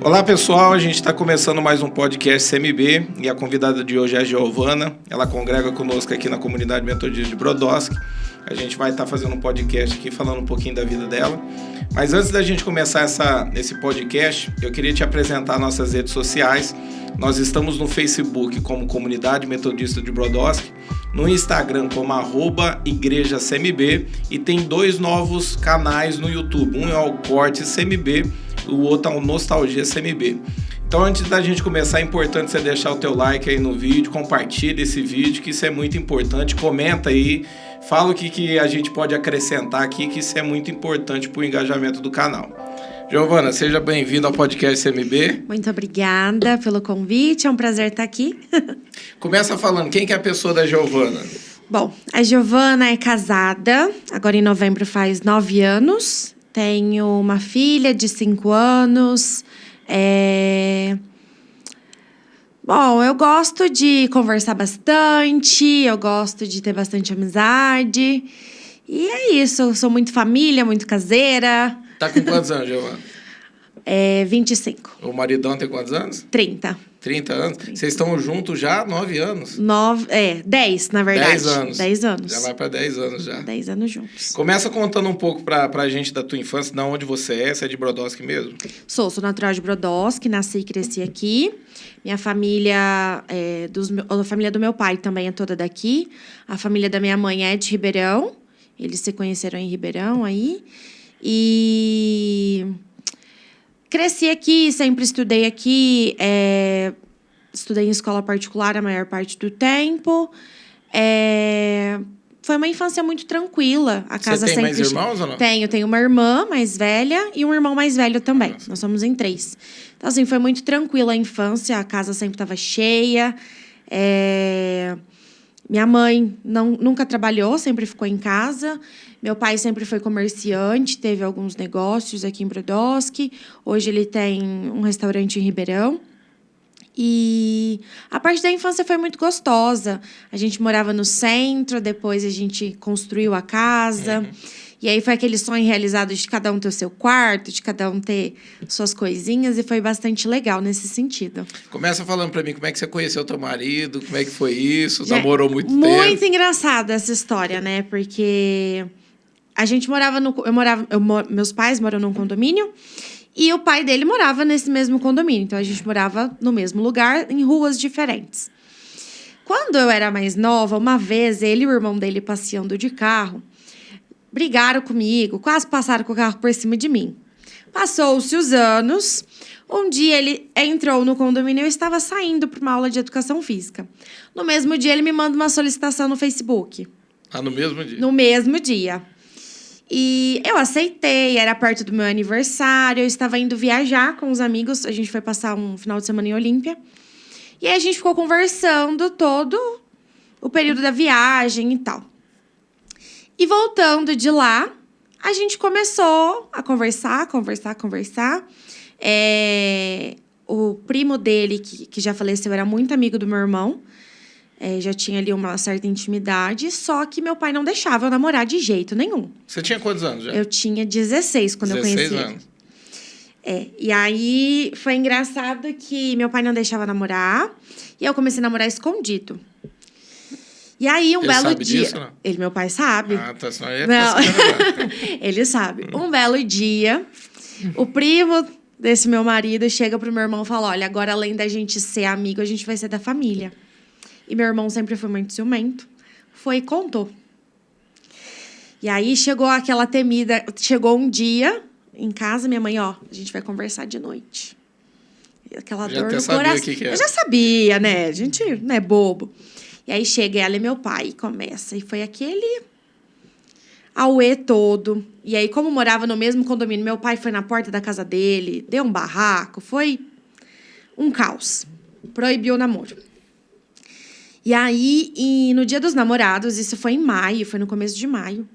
Olá pessoal, a gente está começando mais um podcast CMB e a convidada de hoje é a Giovana. Ela congrega conosco aqui na comunidade metodista de Brodowski. A gente vai estar fazendo um podcast aqui falando um pouquinho da vida dela. Mas antes da gente começar esse podcast, eu queria te apresentar nossas redes sociais. Nós estamos no Facebook como Comunidade Metodista de Brodowski, no Instagram como @igrejacmb e tem 2 novos canais no YouTube. Um é o Corte CMB, o outro é o Nostalgia CMB. Então, antes da gente começar, é importante você deixar o teu like aí no vídeo, compartilha esse vídeo, que isso é muito importante, comenta aí, fala o que a gente pode acrescentar aqui, que isso é muito importante para o engajamento do canal. Giovana, seja bem-vinda ao podcast CMB. Muito obrigada pelo convite, é um prazer estar aqui. Começa falando, quem que é a pessoa da Giovana? Bom, a Giovana é casada, agora em novembro faz 9 anos. Tenho uma filha de 5 anos. Bom, eu gosto de conversar bastante, eu gosto de ter bastante amizade. E é isso, eu sou muito família, muito caseira. Tá com quantos anos, Giovana? 25. O maridão tem quantos anos? 30. 30 anos? 30. Vocês estão juntos já há 9 anos? 10, na verdade. 10 anos. 10 anos. Já vai para 10 anos já. 10 anos juntos. Começa contando um pouco pra gente da tua infância, de onde você é. Você é de Brodowski mesmo? Sou natural de Brodowski, nasci e cresci aqui. Minha família, a família do meu pai também é toda daqui. A família da minha mãe é de Ribeirão. Eles se conheceram em Ribeirão aí. E cresci aqui, sempre estudei aqui. Estudei em escola particular a maior parte do tempo. Foi uma infância muito tranquila. A casa Você tem sempre... mais irmãos ou não? Tenho uma irmã mais velha e um irmão mais velho também. Nossa. Nós somos em 3. Então, assim, foi muito tranquila a infância. A casa sempre estava cheia. Minha mãe nunca trabalhou, sempre ficou em casa. Meu pai sempre foi comerciante, teve alguns negócios aqui em Brodowski. Hoje ele tem um restaurante em Ribeirão. E a parte da infância foi muito gostosa. A gente morava no centro, depois a gente construiu a casa. E aí foi aquele sonho realizado de cada um ter o seu quarto, de cada um ter suas coisinhas, e foi bastante legal nesse sentido. Começa falando pra mim como é que você conheceu teu marido, como é que foi isso, namorou muito tempo. Muito engraçada essa história, né? Porque a gente meus pais moram num condomínio, e o pai dele morava nesse mesmo condomínio. Então, a gente morava no mesmo lugar, em ruas diferentes. Quando eu era mais nova, uma vez, ele e o irmão dele passeando de carro, brigaram comigo, quase passaram com o carro por cima de mim. Passou-se os anos. Um dia, ele entrou no condomínio e eu estava saindo para uma aula de educação física. No mesmo dia, ele me manda uma solicitação no Facebook. Ah, no mesmo dia? No mesmo dia. E eu aceitei, era perto do meu aniversário, eu estava indo viajar com os amigos, a gente foi passar um final de semana em Olímpia. E aí a gente ficou conversando todo o período da viagem e tal. E voltando de lá, a gente começou a conversar. O primo dele, que já faleceu, era muito amigo do meu irmão. Já tinha ali uma certa intimidade, só que meu pai não deixava eu namorar de jeito nenhum. Você tinha quantos anos já? Eu tinha 16 quando eu conheci ele. 16 anos. E aí foi engraçado que meu pai não deixava namorar, e eu comecei a namorar escondido. E aí, um belo dia... Disso, não? Meu pai sabe. Ah, tá. Senão eu ia não. Ele sabe. Um belo dia, o primo desse meu marido chega pro meu irmão e fala: olha, agora além da gente ser amigo, a gente vai ser da família. E meu irmão sempre foi muito ciumento. Foi e contou. E aí chegou aquela temida... Chegou um dia em casa, minha mãe, a gente vai conversar de noite. E aquela já dor no sabia coração. Que era. Eu já sabia, né? A gente não é bobo. E aí chega ela e meu pai e começa. E foi aquele auê todo. E aí, como morava no mesmo condomínio, meu pai foi na porta da casa dele, deu um barraco, foi um caos. Proibiu o namoro. E aí, no Dia dos Namorados, isso foi em maio, foi no começo de maio.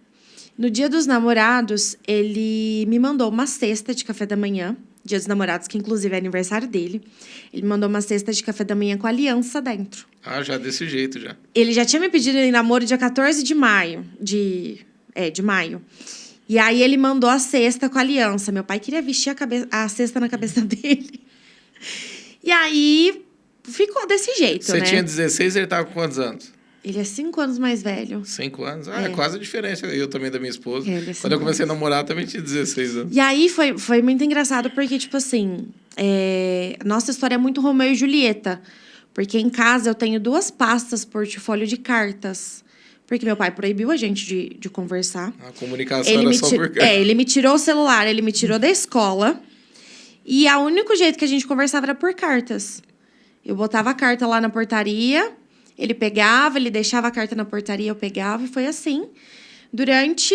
No Dia dos Namorados, ele me mandou uma cesta de café da manhã, Dia dos Namorados, que inclusive é aniversário dele. Ele me mandou uma cesta de café da manhã com aliança dentro. Ah, já desse jeito, já. Ele já tinha me pedido em namoro dia 14 de maio. De maio. E aí ele mandou a cesta com a aliança. Meu pai queria vestir a cesta na cabeça dele. E aí, ficou desse jeito, Você né? tinha 16 e ele tava com quantos anos? Ele é 5 anos mais velho. 5 anos? Ah, é quase a diferença. Eu também da minha esposa. Ele é Quando eu 5 comecei a anos. namorar, eu também tinha 16 anos. E aí, foi muito engraçado, porque, tipo assim... Nossa história é muito Romeu e Julieta. Porque em casa eu tenho 2 pastas portfólio de cartas. Porque meu pai proibiu a gente de conversar. A comunicação era só por carta. Ele me tirou o celular, ele me tirou da escola. E o único jeito que a gente conversava era por cartas. Eu botava a carta lá na portaria, ele pegava, ele deixava a carta na portaria, eu pegava, e foi assim. Durante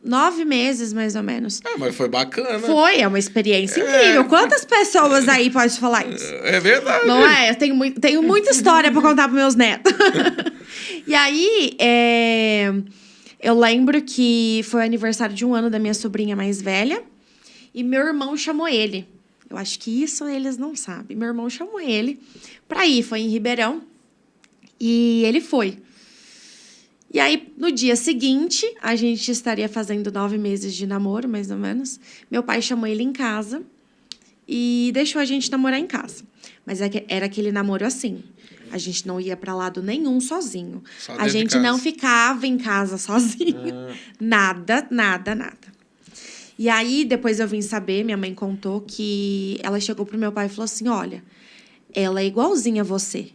9 meses, mais ou menos. Ah, mas foi bacana. É uma experiência incrível. Quantas pessoas aí podem falar isso? É verdade. Não é? Eu tenho muita história para contar para meus netos. E aí, eu lembro que foi o aniversário de 1 ano da minha sobrinha mais velha. E meu irmão chamou ele. Eu acho que isso eles não sabem. Meu irmão chamou ele para ir. Foi em Ribeirão. E ele foi. E aí, no dia seguinte, a gente estaria fazendo 9 meses de namoro, mais ou menos. Meu pai chamou ele em casa e deixou a gente namorar em casa. Mas era aquele namoro assim. A gente não ia para lado nenhum sozinho. A gente não ficava em casa sozinho. Nada, nada, nada. E aí, depois eu vim saber, minha mãe contou que ela chegou pro meu pai e falou assim, olha, ela é igualzinha a você.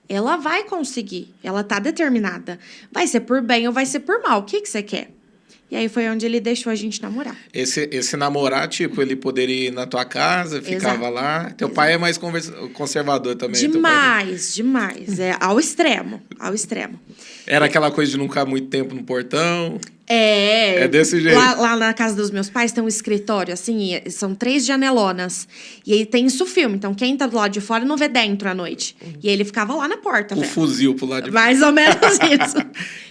Ela vai conseguir, ela tá determinada. Vai ser por bem ou vai ser por mal, o que você quer? E aí foi onde ele deixou a gente namorar. Esse namorar, tipo, ele poderia ir na tua casa, ficava lá. Teu pai é mais conservador também. Demais. Ao extremo. Era aquela coisa de não ficar muito tempo no portão. É desse jeito. Lá na casa dos meus pais tem um escritório, assim, são 3 janelonas. E aí tem isso filme, então quem tá do lado de fora não vê dentro à noite. E ele ficava lá na porta, Com o fuzil pro lado de fora. Mais ou menos isso.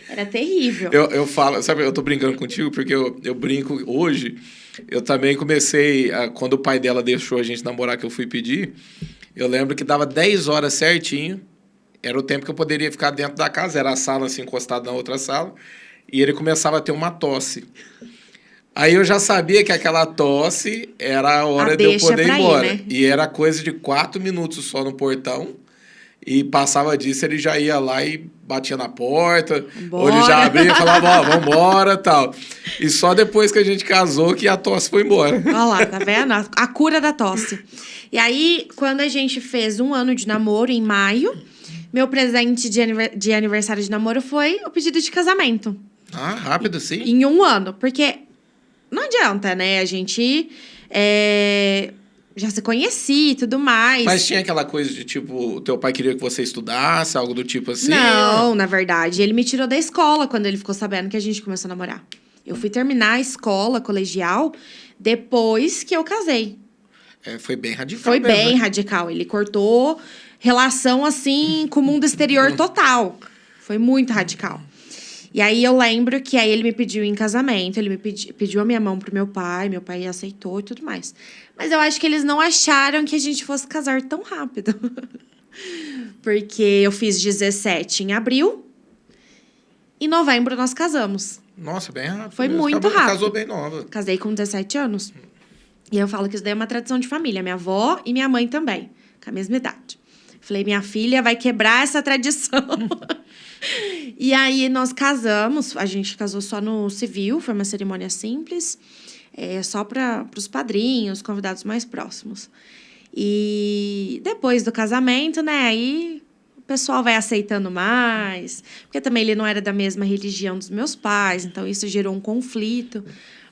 Era terrível. Eu falo, sabe, eu tô brincando contigo porque eu brinco hoje. Eu também comecei, quando o pai dela deixou a gente namorar, que eu fui pedir, eu lembro que dava 10 horas certinho, era o tempo que eu poderia ficar dentro da casa, era a sala assim, encostada na outra sala, e ele começava a ter uma tosse. Aí eu já sabia que aquela tosse era a hora de eu poder ir embora. Ir, né? E era coisa de 4 minutos só no portão. E passava disso, ele já ia lá e batia na porta. Ou ele já abria e falava, ó, vambora e tal. E só depois que a gente casou que a tosse foi embora. Olha lá, tá vendo? A cura da tosse. E aí, quando a gente fez 1 ano de namoro, em maio, meu presente de aniversário de namoro foi o pedido de casamento. Ah, rápido, sim. Em 1 ano. Porque não adianta, né? A gente já se conhecia e tudo mais. Mas tinha aquela coisa de, tipo, o teu pai queria que você estudasse, algo do tipo assim? Não, na verdade, ele me tirou da escola quando ele ficou sabendo que a gente começou a namorar. Eu fui terminar a escola colegial depois que eu casei. Foi bem radical. Foi mesmo, bem né? radical. Ele cortou relação, assim, com o mundo exterior total. Foi muito radical. E aí eu lembro que aí ele me pediu em casamento, ele me pediu a minha mão pro meu pai aceitou e tudo mais. Mas eu acho que eles não acharam que a gente fosse casar tão rápido. Porque eu fiz 17 em abril, em novembro nós casamos. Nossa, bem rápido. Foi mesmo. muito rápido. Casou bem nova. Casei com 17 anos. E eu falo que isso daí é uma tradição de família. Minha avó e minha mãe também, com a mesma idade. Falei, minha filha vai quebrar essa tradição. E aí nós casamos, a gente casou só no civil, foi uma cerimônia simples, só para os padrinhos, convidados mais próximos. E depois do casamento, né, aí o pessoal vai aceitando mais, porque também ele não era da mesma religião dos meus pais, então isso gerou um conflito.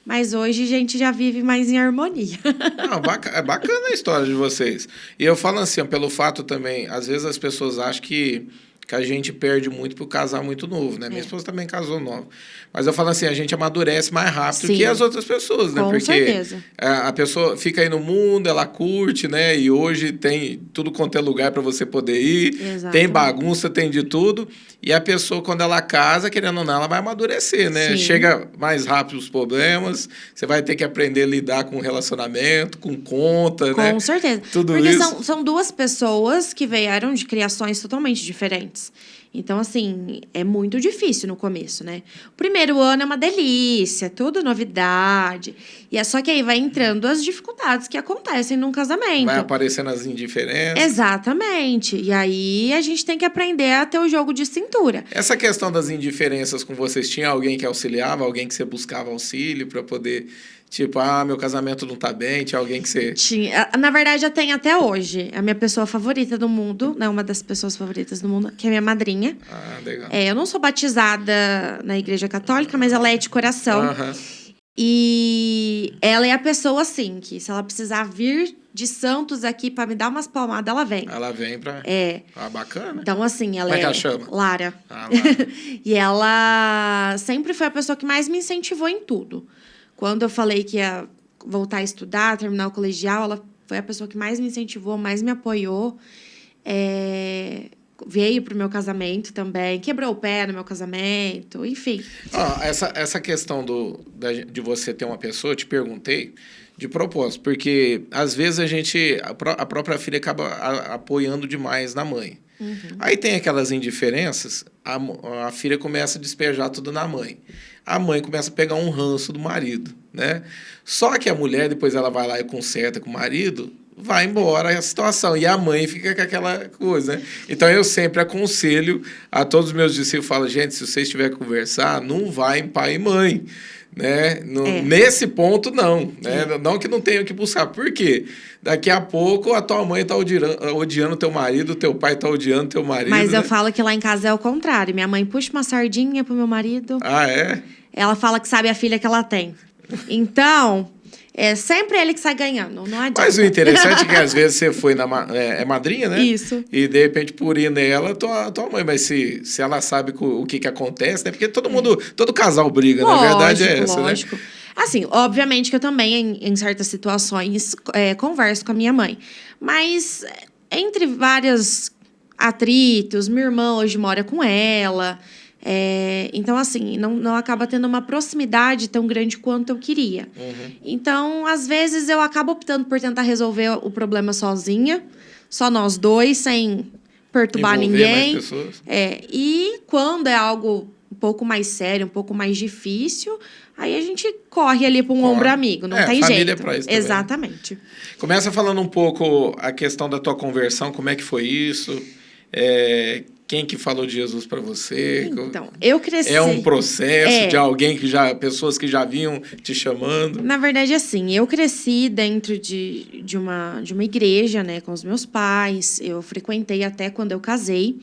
Mas hoje a gente já vive mais em harmonia. Não, é bacana a história de vocês. E eu falo assim, pelo fato também, às vezes as pessoas acham que a gente perde muito por casar muito novo, né? Minha esposa também casou nova. Mas eu falo assim, a gente amadurece mais rápido que as outras pessoas, né? Com certeza. A pessoa fica aí no mundo, ela curte, né? E hoje tem tudo quanto é lugar para você poder ir. Exatamente. Tem bagunça, tem de tudo. E a pessoa, quando ela casa, querendo ou não, ela vai amadurecer, né? Sim. Chega mais rápido os problemas, você vai ter que aprender a lidar com relacionamento, com conta, né? Com certeza. Tudo Porque isso. são 2 pessoas que vieram de criações totalmente diferentes. dificuldades. Então, assim, é muito difícil no começo, né? O primeiro ano é uma delícia, tudo novidade. E é só que aí vai entrando as dificuldades que acontecem num casamento. Vai aparecendo as indiferenças. Exatamente. E aí a gente tem que aprender a ter o jogo de cintura. Essa questão das indiferenças com vocês, tinha alguém que auxiliava, alguém que você buscava auxílio para poder... Tipo, meu casamento não tá bem, tinha alguém que você... Tinha. Na verdade, eu tenho até hoje. A minha pessoa favorita do mundo, né? Uma das pessoas favoritas do mundo, que é minha madrinha. Ah, legal. Eu não sou batizada na Igreja Católica, mas ela é de coração. Aham. E ela é a pessoa, assim, que se ela precisar vir de Santos aqui pra me dar umas palmadas, ela vem. Ela vem pra... bacana. Então, assim, ela Como é que ela chama? Lara. Lara. E ela sempre foi a pessoa que mais me incentivou em tudo. Quando eu falei que ia voltar a estudar, terminar o colegial, ela foi a pessoa que mais me incentivou, mais me apoiou. Veio pro meu casamento também, quebrou o pé no meu casamento, enfim. Essa questão de você ter uma pessoa, eu te perguntei de propósito, porque às vezes a própria filha acaba apoiando demais na mãe. Uhum. Aí tem aquelas indiferenças, a filha começa a despejar tudo na mãe. A mãe começa a pegar um ranço do marido, né? Só que a mulher, depois ela vai lá e conserta com o marido, vai embora a situação. E a mãe fica com aquela coisa, né? Então, eu sempre aconselho a todos os meus discípulos, falo, gente, se vocês tiverem que conversar, não vai em pai e mãe, né? Nesse ponto, não. Né? Não que não tenham que buscar. Por quê? Daqui a pouco, a tua mãe está odiando teu marido, o teu pai está odiando teu marido. Mas né? eu falo que lá em casa é o contrário. Minha mãe puxa uma sardinha pro meu marido. Ah, é? Ela fala que sabe a filha que ela tem. Então, é sempre ele que sai ganhando, não adianta. Mas o interessante é que às vezes você foi madrinha, né? Isso. E de repente, por ir nela, tua mãe. Mas se ela sabe o que acontece, né? Porque todo casal briga, lógico, na verdade é essa, lógico. né? Assim, obviamente que eu também, em certas situações, converso com a minha mãe. Mas, entre vários atritos, minha irmã hoje mora com ela. Então, assim, não acaba tendo uma proximidade tão grande quanto eu queria. Uhum. Então, às vezes, eu acabo optando por tentar resolver o problema sozinha. Só nós dois, sem perturbar ninguém. Mais pessoas. E quando é algo um pouco mais sério, um pouco mais difícil, aí a gente corre ali para um ombro amigo. Não tem família jeito. É pra isso também. Exatamente. Começa falando um pouco a questão da tua conversão, como é que foi isso? Quem que falou de Jesus para você? Então, eu cresci... É um processo de alguém pessoas que já vinham te chamando? Na verdade, assim, eu cresci dentro de uma igreja, né, com os meus pais. Eu frequentei até quando eu casei.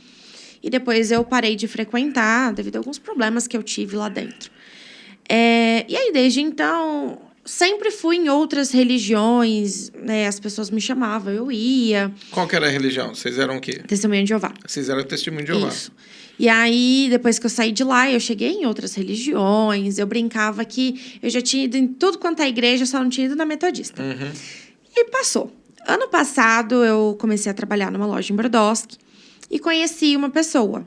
E depois eu parei de frequentar devido a alguns problemas que eu tive lá dentro. E aí, desde então, sempre fui em outras religiões, né? As pessoas me chamavam, eu ia. Qual que era a religião? Vocês eram o quê? Testemunha de Jeová. Vocês eram Testemunha de Jeová. Isso. E aí, depois que eu saí de lá, eu cheguei em outras religiões. Eu brincava que eu já tinha ido em tudo quanto é igreja, só não tinha ido na metodista. Uhum. E passou. Ano passado, eu comecei a trabalhar numa loja em Brodowski e conheci uma pessoa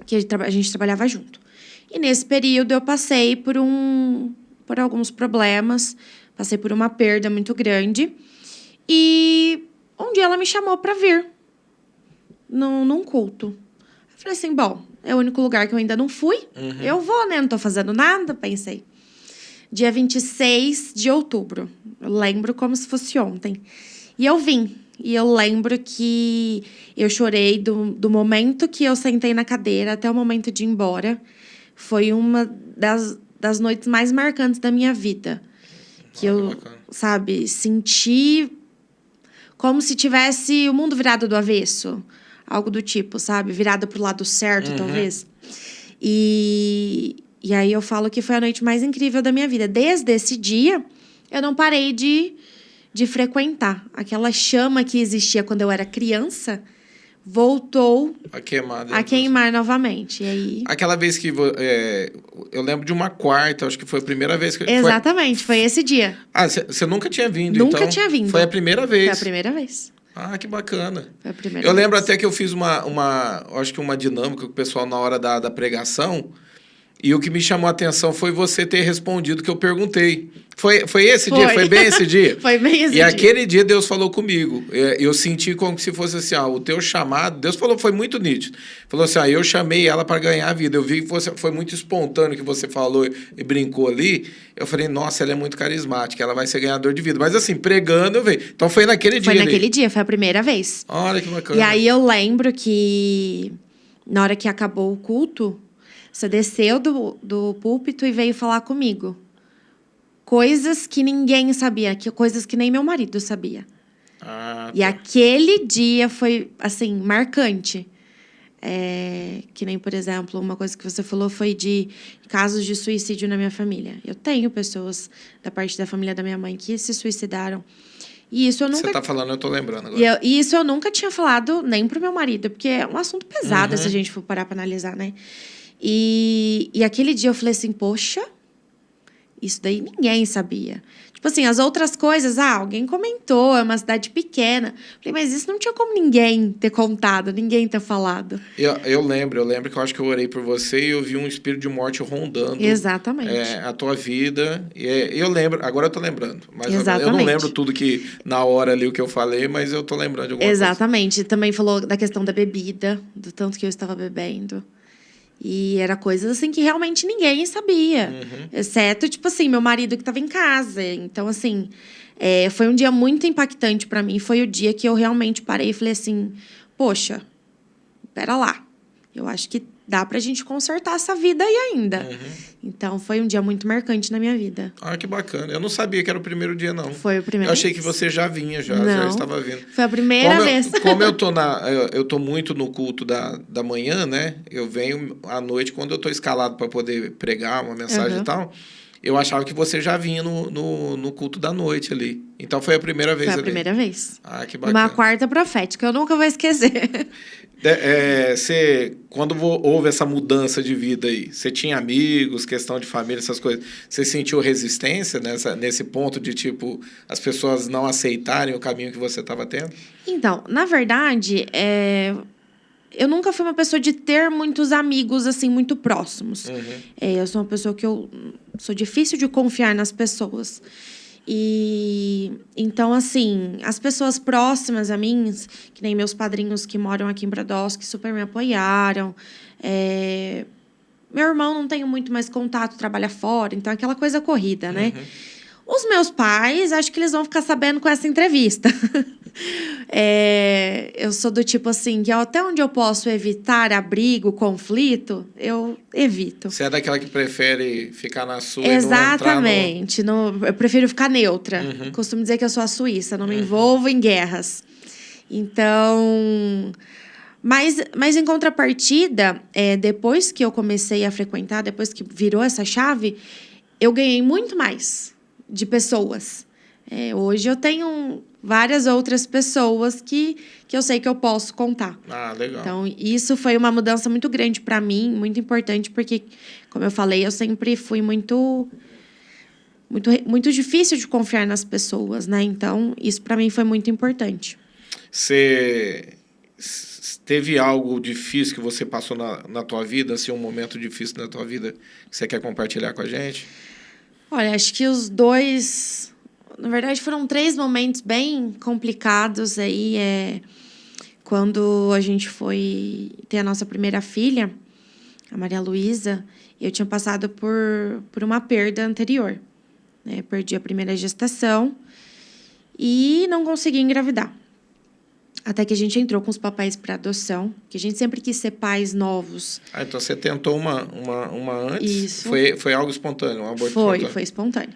que a gente trabalhava junto. E nesse período, eu passei por alguns problemas, passei por uma perda muito grande. E um dia ela me chamou para vir num culto. Eu falei assim, bom, é o único lugar que eu ainda não fui. Uhum. Eu vou, né? Não tô fazendo nada, pensei. Dia 26 de outubro. Eu lembro como se fosse ontem. E eu vim. E eu lembro que eu chorei do momento que eu sentei na cadeira até o momento de ir embora. Foi uma das noites mais marcantes da minha vida. Que eu, sabe, senti como se tivesse o mundo virado do avesso. Algo do tipo, sabe? Virado pro lado certo, talvez. E aí eu falo que foi a noite mais incrível da minha vida. Desde esse dia, eu não parei de frequentar. Aquela chama que existia quando eu era criança voltou a queimar novamente. E aí... Aquela vez que... eu lembro de uma quarta, acho que foi a primeira vez que... Exatamente, foi esse dia. Você nunca tinha vindo, Nunca então? tinha vindo. Foi a primeira vez? Foi a primeira vez. Ah, que bacana. Foi a primeira eu vez. lembro até que eu fiz acho que uma dinâmica com o pessoal na hora da pregação, E o que me chamou a atenção foi você ter respondido o que eu perguntei. Foi esse Foi. dia? Foi bem esse dia? Foi bem esse E dia. aquele dia Deus falou comigo. Eu senti como se fosse assim, ó, o teu chamado... Deus falou, foi muito nítido. Falou assim, ó, eu chamei ela para ganhar a vida. Eu vi que foi muito espontâneo que você falou e brincou ali. Eu falei, nossa, ela é muito carismática, ela vai ser ganhadora de vida. Mas assim, pregando, eu vi. Então foi naquele dia. Foi naquele dia, foi a primeira vez. Olha que bacana. E aí eu lembro que na hora que acabou o culto, você desceu do púlpito e veio falar comigo. Coisas que ninguém sabia, coisas que nem meu marido sabia. E aquele dia foi, assim, marcante. Que nem, por exemplo, uma coisa que você falou foi de casos de suicídio na minha família. Eu tenho pessoas da parte da família da minha mãe que se suicidaram. E isso eu nunca... Você tá falando, eu tô lembrando agora. E isso eu nunca tinha falado nem pro meu marido, porque é um assunto pesado se a gente for parar pra analisar, né? E aquele dia eu falei assim, poxa, isso daí ninguém sabia. Tipo assim, as outras coisas, alguém comentou, é uma cidade pequena. Falei, mas isso não tinha como ninguém ter contado, ninguém ter falado. Eu lembro que eu acho que eu orei por você e eu vi um espírito de morte rondando. Exatamente. A tua vida. Eu lembro, agora eu tô lembrando. Mas Exatamente. eu não lembro tudo que, na hora ali, o que eu falei, mas eu tô lembrando de alguma coisa. Exatamente. Também falou da questão da bebida, do tanto que eu estava bebendo. E era coisas assim que realmente ninguém sabia. Exceto, tipo assim, meu marido que estava em casa. Então, assim, foi um dia muito impactante para mim. Foi o dia que eu realmente parei e falei assim, poxa, pera lá. Eu acho que dá pra gente consertar essa vida aí ainda. Então, foi um dia muito marcante na minha vida. Que bacana. Eu não sabia que era o primeiro dia, não. Foi o primeiro. Eu achei que você já vinha, já estava vindo. Foi a primeira vez. Como eu tô muito no culto da manhã, né? Eu venho à noite, quando eu tô escalado para poder pregar uma mensagem e tal, eu achava que você já vinha no culto da noite ali. Então, foi a primeira vez ali. Foi a primeira vez. Que bacana. Uma quarta profética, eu nunca vou esquecer. Quando houve essa mudança de vida aí, você tinha amigos, questão de família, essas coisas, você sentiu resistência nesse ponto de, tipo, as pessoas não aceitarem o caminho que você estava tendo? Então, na verdade, eu nunca fui uma pessoa de ter muitos amigos, assim, muito próximos. Eu sou uma pessoa que eu sou difícil de confiar nas pessoas. Então, assim, as pessoas próximas a mim, que nem meus padrinhos que moram aqui em Brodowski, que super me apoiaram. Meu irmão não tenho muito mais contato, trabalha fora, então aquela coisa corrida, né? Os meus pais, acho que eles vão ficar sabendo com essa entrevista. Eu sou do tipo assim, que até onde eu posso evitar abrigo, conflito, eu evito. Você é daquela que prefere ficar na sua Exatamente. e não entrar eu prefiro ficar neutra. Costumo dizer que eu sou a Suíça, não me envolvo em guerras. Então... Mas em contrapartida, depois que eu comecei a frequentar, depois que virou essa chave, eu ganhei muito mais de pessoas. Hoje eu tenho várias outras pessoas que eu sei que eu posso contar. Legal. Então, isso foi uma mudança muito grande para mim, muito importante, porque, como eu falei, eu sempre fui muito difícil de confiar nas pessoas, né? Então, isso para mim foi muito importante. Você teve algo difícil que você passou na tua vida, assim, um momento difícil na tua vida que você quer compartilhar com a gente? Olha, acho que os dois... Na verdade, foram 3 momentos bem complicados aí. Quando a gente foi ter a nossa primeira filha, a Maria Luísa, eu tinha passado por uma perda anterior. Perdi a primeira gestação e não consegui engravidar. Até que a gente entrou com os papéis para adoção, que a gente sempre quis ser pais novos. Então você tentou uma antes? Isso. Foi algo espontâneo, um aborto espontâneo? Foi espontâneo.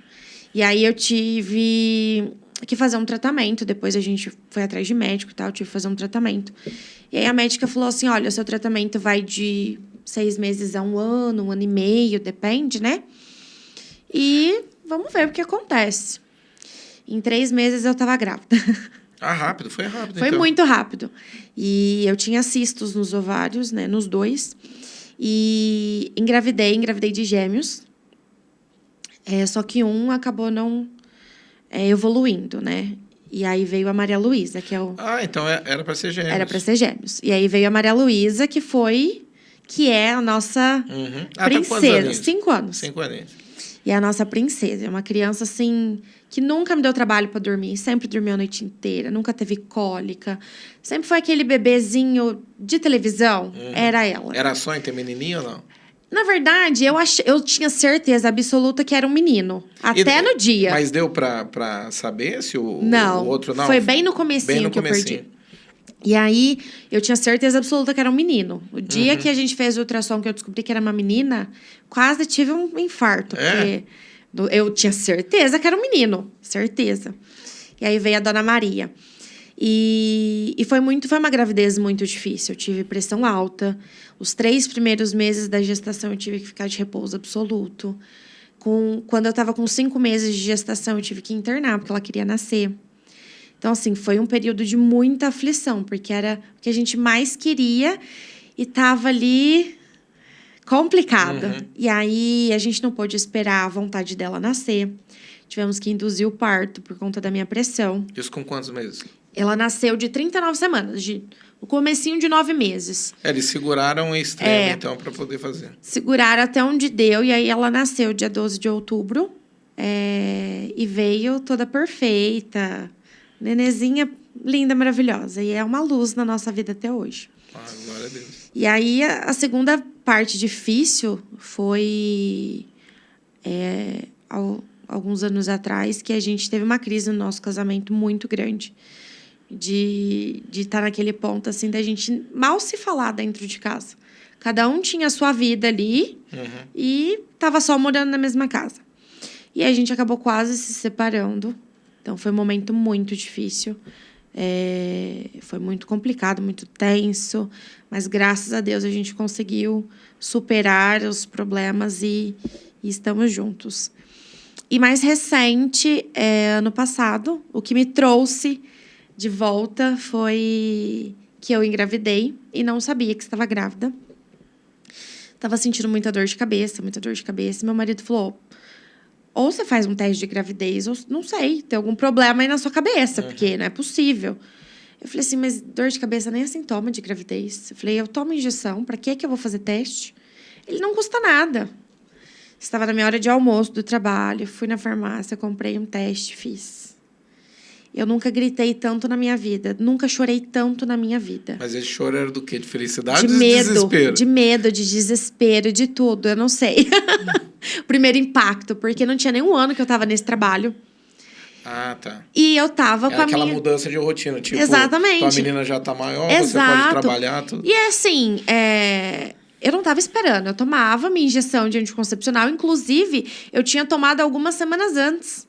E aí eu tive que fazer um tratamento. Depois a gente foi atrás de médico e tal, tive que fazer um tratamento. E aí a médica falou assim, olha, o seu tratamento vai de 6 meses a 1 ano, 1 ano e meio, depende, né? E vamos ver o que acontece. Em 3 meses eu estava grávida. Rápido, foi rápido. Foi muito rápido. E eu tinha cistos nos ovários, né, nos 2. E engravidei de gêmeos. Só que um acabou não evoluindo, né? E aí veio a Maria Luísa, que é o... então era para ser gêmeos. Era para ser gêmeos. E aí veio a Maria Luísa, que foi que é a nossa princesa. 5 anos. 5 aninhos. E é a nossa princesa. É uma criança, assim, que nunca me deu trabalho para dormir. Sempre dormiu a noite inteira. Nunca teve cólica. Sempre foi aquele bebezinho de televisão. Era ela. Era sonho ter menininho ou não? Na verdade, eu tinha certeza absoluta que era um menino. Até no dia. Mas deu pra saber se o outro não? Foi bem no comecinho que eu perdi. E aí, eu tinha certeza absoluta que era um menino. O dia que a gente fez o ultrassom, que eu descobri que era uma menina, quase tive um infarto. Porque eu tinha certeza que era um menino. Certeza. E aí veio a Dona Maria. E foi uma gravidez muito difícil. Eu tive pressão alta. Os 3 primeiros meses da gestação, eu tive que ficar de repouso absoluto. Quando eu estava com 5 meses de gestação, eu tive que internar, porque ela queria nascer. Então, assim, foi um período de muita aflição, porque era o que a gente mais queria e estava ali complicado. E aí, a gente não pôde esperar a vontade dela nascer. Tivemos que induzir o parto por conta da minha pressão. Isso com quantos meses? Ela nasceu de 39 semanas, o comecinho de 9 meses. Eles seguraram o extremo, então, para poder fazer. Seguraram até onde deu, e aí ela nasceu dia 12 de outubro. E veio toda perfeita. Nenezinha linda, maravilhosa. E é uma luz na nossa vida até hoje. Glória a Deus. E aí, a segunda parte difícil foi... alguns anos atrás, que a gente teve uma crise no nosso casamento muito grande. De estar naquele ponto, assim, da gente mal se falar dentro de casa. Cada um tinha a sua vida ali e estava só morando na mesma casa. E a gente acabou quase se separando. Então, foi um momento muito difícil. Foi muito complicado, muito tenso. Mas, graças a Deus, a gente conseguiu superar os problemas e estamos juntos. E mais recente, ano passado, o que me trouxe de volta foi que eu engravidei e não sabia que estava grávida. Estava sentindo muita dor de cabeça. E meu marido falou, ou você faz um teste de gravidez, ou não sei, tem algum problema aí na sua cabeça, porque não é possível. Eu falei assim, mas dor de cabeça nem é sintoma de gravidez. Eu falei, eu tomo injeção, para que eu vou fazer teste? Ele não custa nada. Estava na minha hora de almoço do trabalho, fui na farmácia, comprei um teste, fiz. Eu nunca gritei tanto na minha vida. Nunca chorei tanto na minha vida. Mas esse choro era do quê? De felicidade ou de desespero? De medo, de desespero, de tudo. Eu não sei. O primeiro impacto. Porque não tinha nenhum ano que eu estava nesse trabalho. Ah, tá. E eu tava com a aquela mudança de rotina. Tipo, exatamente. Tua menina já tá maior, exato. Você pode trabalhar. Tudo. E assim, eu não estava esperando. Eu tomava minha injeção de anticoncepcional. Inclusive, eu tinha tomado algumas semanas antes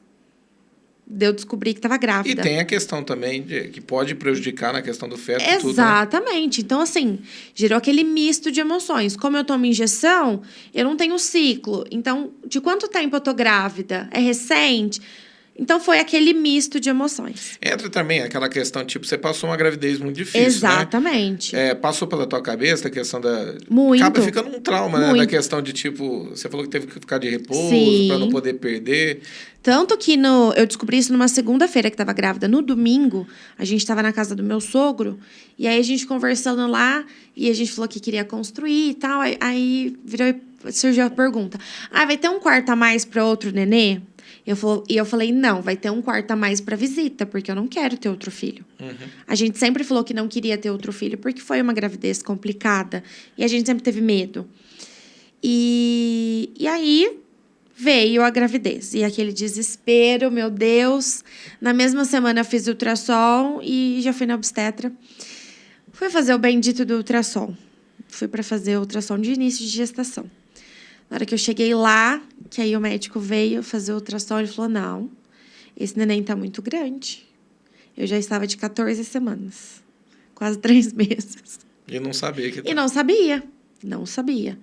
de eu descobrir que estava grávida. E tem a questão também que pode prejudicar na questão do feto. Exatamente. Tudo, né? Então, assim, gerou aquele misto de emoções. Como eu tomo injeção, eu não tenho ciclo. Então, de quanto tempo eu tô grávida? É recente? Então, foi aquele misto de emoções. Entra também aquela questão, tipo, você passou uma gravidez muito difícil, exatamente. Né? Passou pela tua cabeça a questão da... Muito. Acaba ficando um trauma, muito. Né? Da questão de, tipo, você falou que teve que ficar de repouso para não poder perder. Tanto que eu descobri isso numa segunda-feira que estava grávida. No domingo, a gente estava na casa do meu sogro. E aí, a gente conversando lá. E a gente falou que queria construir e tal. Aí surgiu a pergunta. Vai ter um quarto a mais para outro nenê? E eu falei, não, vai ter um quarto a mais para visita, porque eu não quero ter outro filho. A gente sempre falou que não queria ter outro filho, porque foi uma gravidez complicada. E a gente sempre teve medo. E aí veio a gravidez. E aquele desespero, meu Deus. Na mesma semana eu fiz ultrassom e já fui na obstetra. Fui fazer o bendito do ultrassom. Fui para fazer o ultrassom de início de gestação. Na hora que eu cheguei lá, que aí o médico veio fazer o ultrassom, ele falou, não, esse neném tá muito grande. Eu já estava de 14 semanas, quase 3 meses. E não sabia que... E não sabia.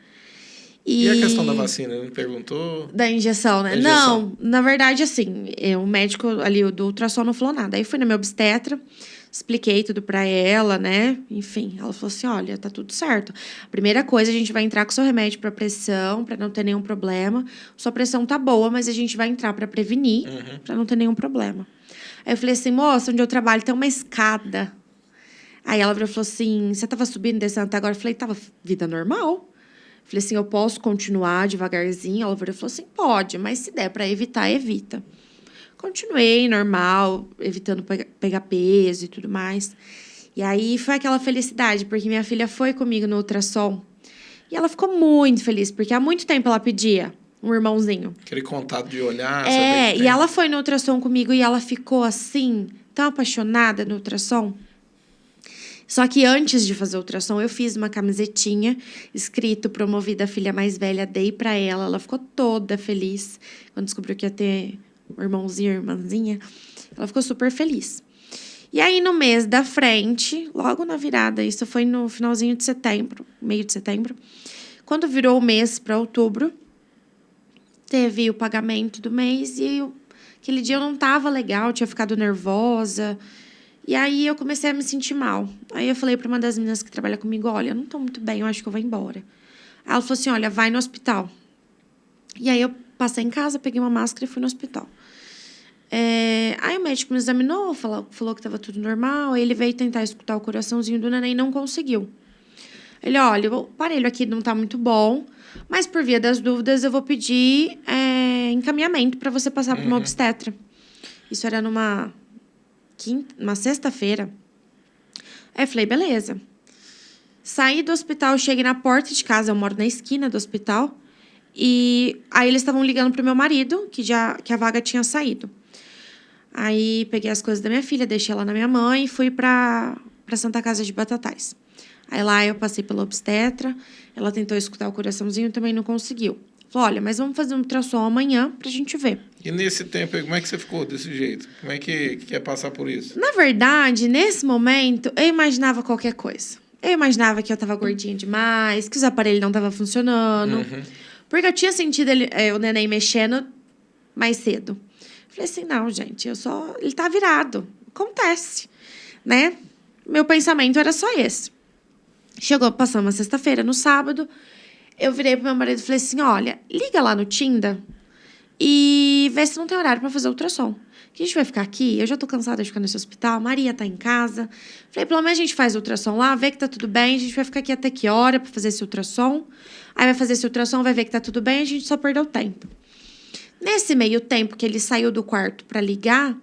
E a questão da vacina, ele me perguntou? Da injeção, né? Não, na verdade, assim, o médico ali do ultrassom não falou nada. Aí fui na minha obstetra, expliquei tudo pra ela, né? Enfim, ela falou assim, olha, tá tudo certo. Primeira coisa, a gente vai entrar com seu remédio pra pressão, pra não ter nenhum problema. Sua pressão tá boa, mas a gente vai entrar pra prevenir, pra não ter nenhum problema. Aí eu falei assim, moça, onde eu trabalho tem uma escada. Aí ela virou e falou assim, você tava subindo, descendo até agora? Eu falei, tava vida normal. Falei assim, eu posso continuar devagarzinho? Ela virou e falou assim, pode, mas se der para evitar, evita. Continuei normal, evitando pegar peso e tudo mais. E aí foi aquela felicidade, porque minha filha foi comigo no ultrassom. E ela ficou muito feliz, porque há muito tempo ela pedia um irmãozinho. Aquele contato de olhar, saber que e ela foi no ultrassom comigo e ela ficou assim, tão apaixonada no ultrassom. Só que antes de fazer o ultrassom, eu fiz uma camisetinha escrito promovida a filha mais velha, dei pra ela. Ela ficou toda feliz quando descobriu que ia ter um irmãozinho, irmãzinha. Ela ficou super feliz. E aí, no mês da frente, logo na virada, isso foi no finalzinho de setembro, meio de setembro, quando virou o mês para outubro, teve o pagamento do mês e aquele dia eu não tava legal, tinha ficado nervosa. E aí eu comecei a me sentir mal. Aí eu falei para uma das meninas que trabalha comigo, olha, eu não tô muito bem, eu acho que eu vou embora. Aí ela falou assim, olha, vai no hospital. E aí eu passei em casa, peguei uma máscara e fui no hospital. Aí o médico me examinou, falou que estava tudo normal. Aí ele veio tentar escutar o coraçãozinho do neném e não conseguiu. Ele, olha, o aparelho aqui não tá muito bom, mas por via das dúvidas eu vou pedir encaminhamento para você passar para uma obstetra. Isso era numa sexta-feira. Aí eu falei, beleza. Saí do hospital, cheguei na porta de casa, eu moro na esquina do hospital. E aí eles estavam ligando pro meu marido, que a vaga tinha saído. Aí peguei as coisas da minha filha, deixei ela na minha mãe e fui pra Santa Casa de Batatais. Aí lá eu passei pela obstetra, ela tentou escutar o coraçãozinho, também não conseguiu. Falou, olha, mas vamos fazer um ultrassom amanhã pra gente ver. E nesse tempo aí, como é que você ficou desse jeito? Como é que quer passar por isso? Na verdade, nesse momento, eu imaginava qualquer coisa. Eu imaginava que eu tava gordinha demais, que os aparelhos não estavam funcionando. Porque eu tinha sentido o neném mexendo mais cedo. Falei assim, não, gente, ele tá virado. Acontece, né? Meu pensamento era só esse. Passamos uma sexta-feira, no sábado, eu virei pro meu marido e falei assim, olha, liga lá no Tinder e vê se não tem horário para fazer ultrassom. Que a gente vai ficar aqui, eu já tô cansada de ficar nesse hospital, a Maria tá em casa. Falei, pelo menos a gente faz ultrassom lá, vê que tá tudo bem, a gente vai ficar aqui até que hora para fazer esse ultrassom. Aí vai fazer esse ultrassom, vai ver que tá tudo bem, a gente só perdeu tempo. Nesse meio tempo que ele saiu do quarto para ligar,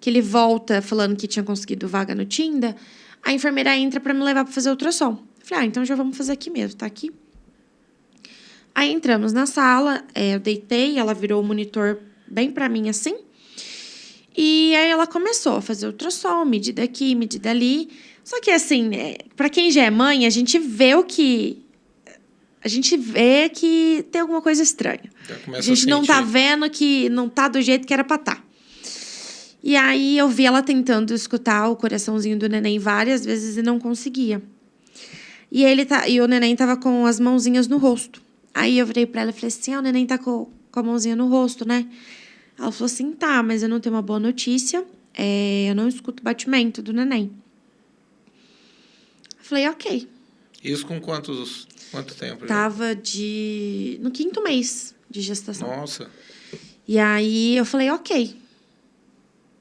que ele volta falando que tinha conseguido vaga no Tinder, a enfermeira entra para me levar para fazer ultrassom. Falei, então já vamos fazer aqui mesmo, tá aqui. Aí entramos na sala, eu deitei, ela virou o monitor bem para mim assim. E aí ela começou a fazer ultrassom, medida aqui, medida ali. Só que assim, para quem já é mãe, a gente vê que tem alguma coisa estranha. A gente não tá vendo que não tá do jeito que era pra tá. E aí eu vi ela tentando escutar o coraçãozinho do neném várias vezes e não conseguia. E o neném tava com as mãozinhas no rosto. Aí eu virei pra ela e falei assim, o neném tá com a mãozinha no rosto, né? Ela falou assim, tá, mas eu não tenho uma boa notícia. Eu não escuto o batimento do neném. Eu falei, ok. Isso com quanto tempo? Tava no 5º mês de gestação. Nossa. E aí eu falei, ok.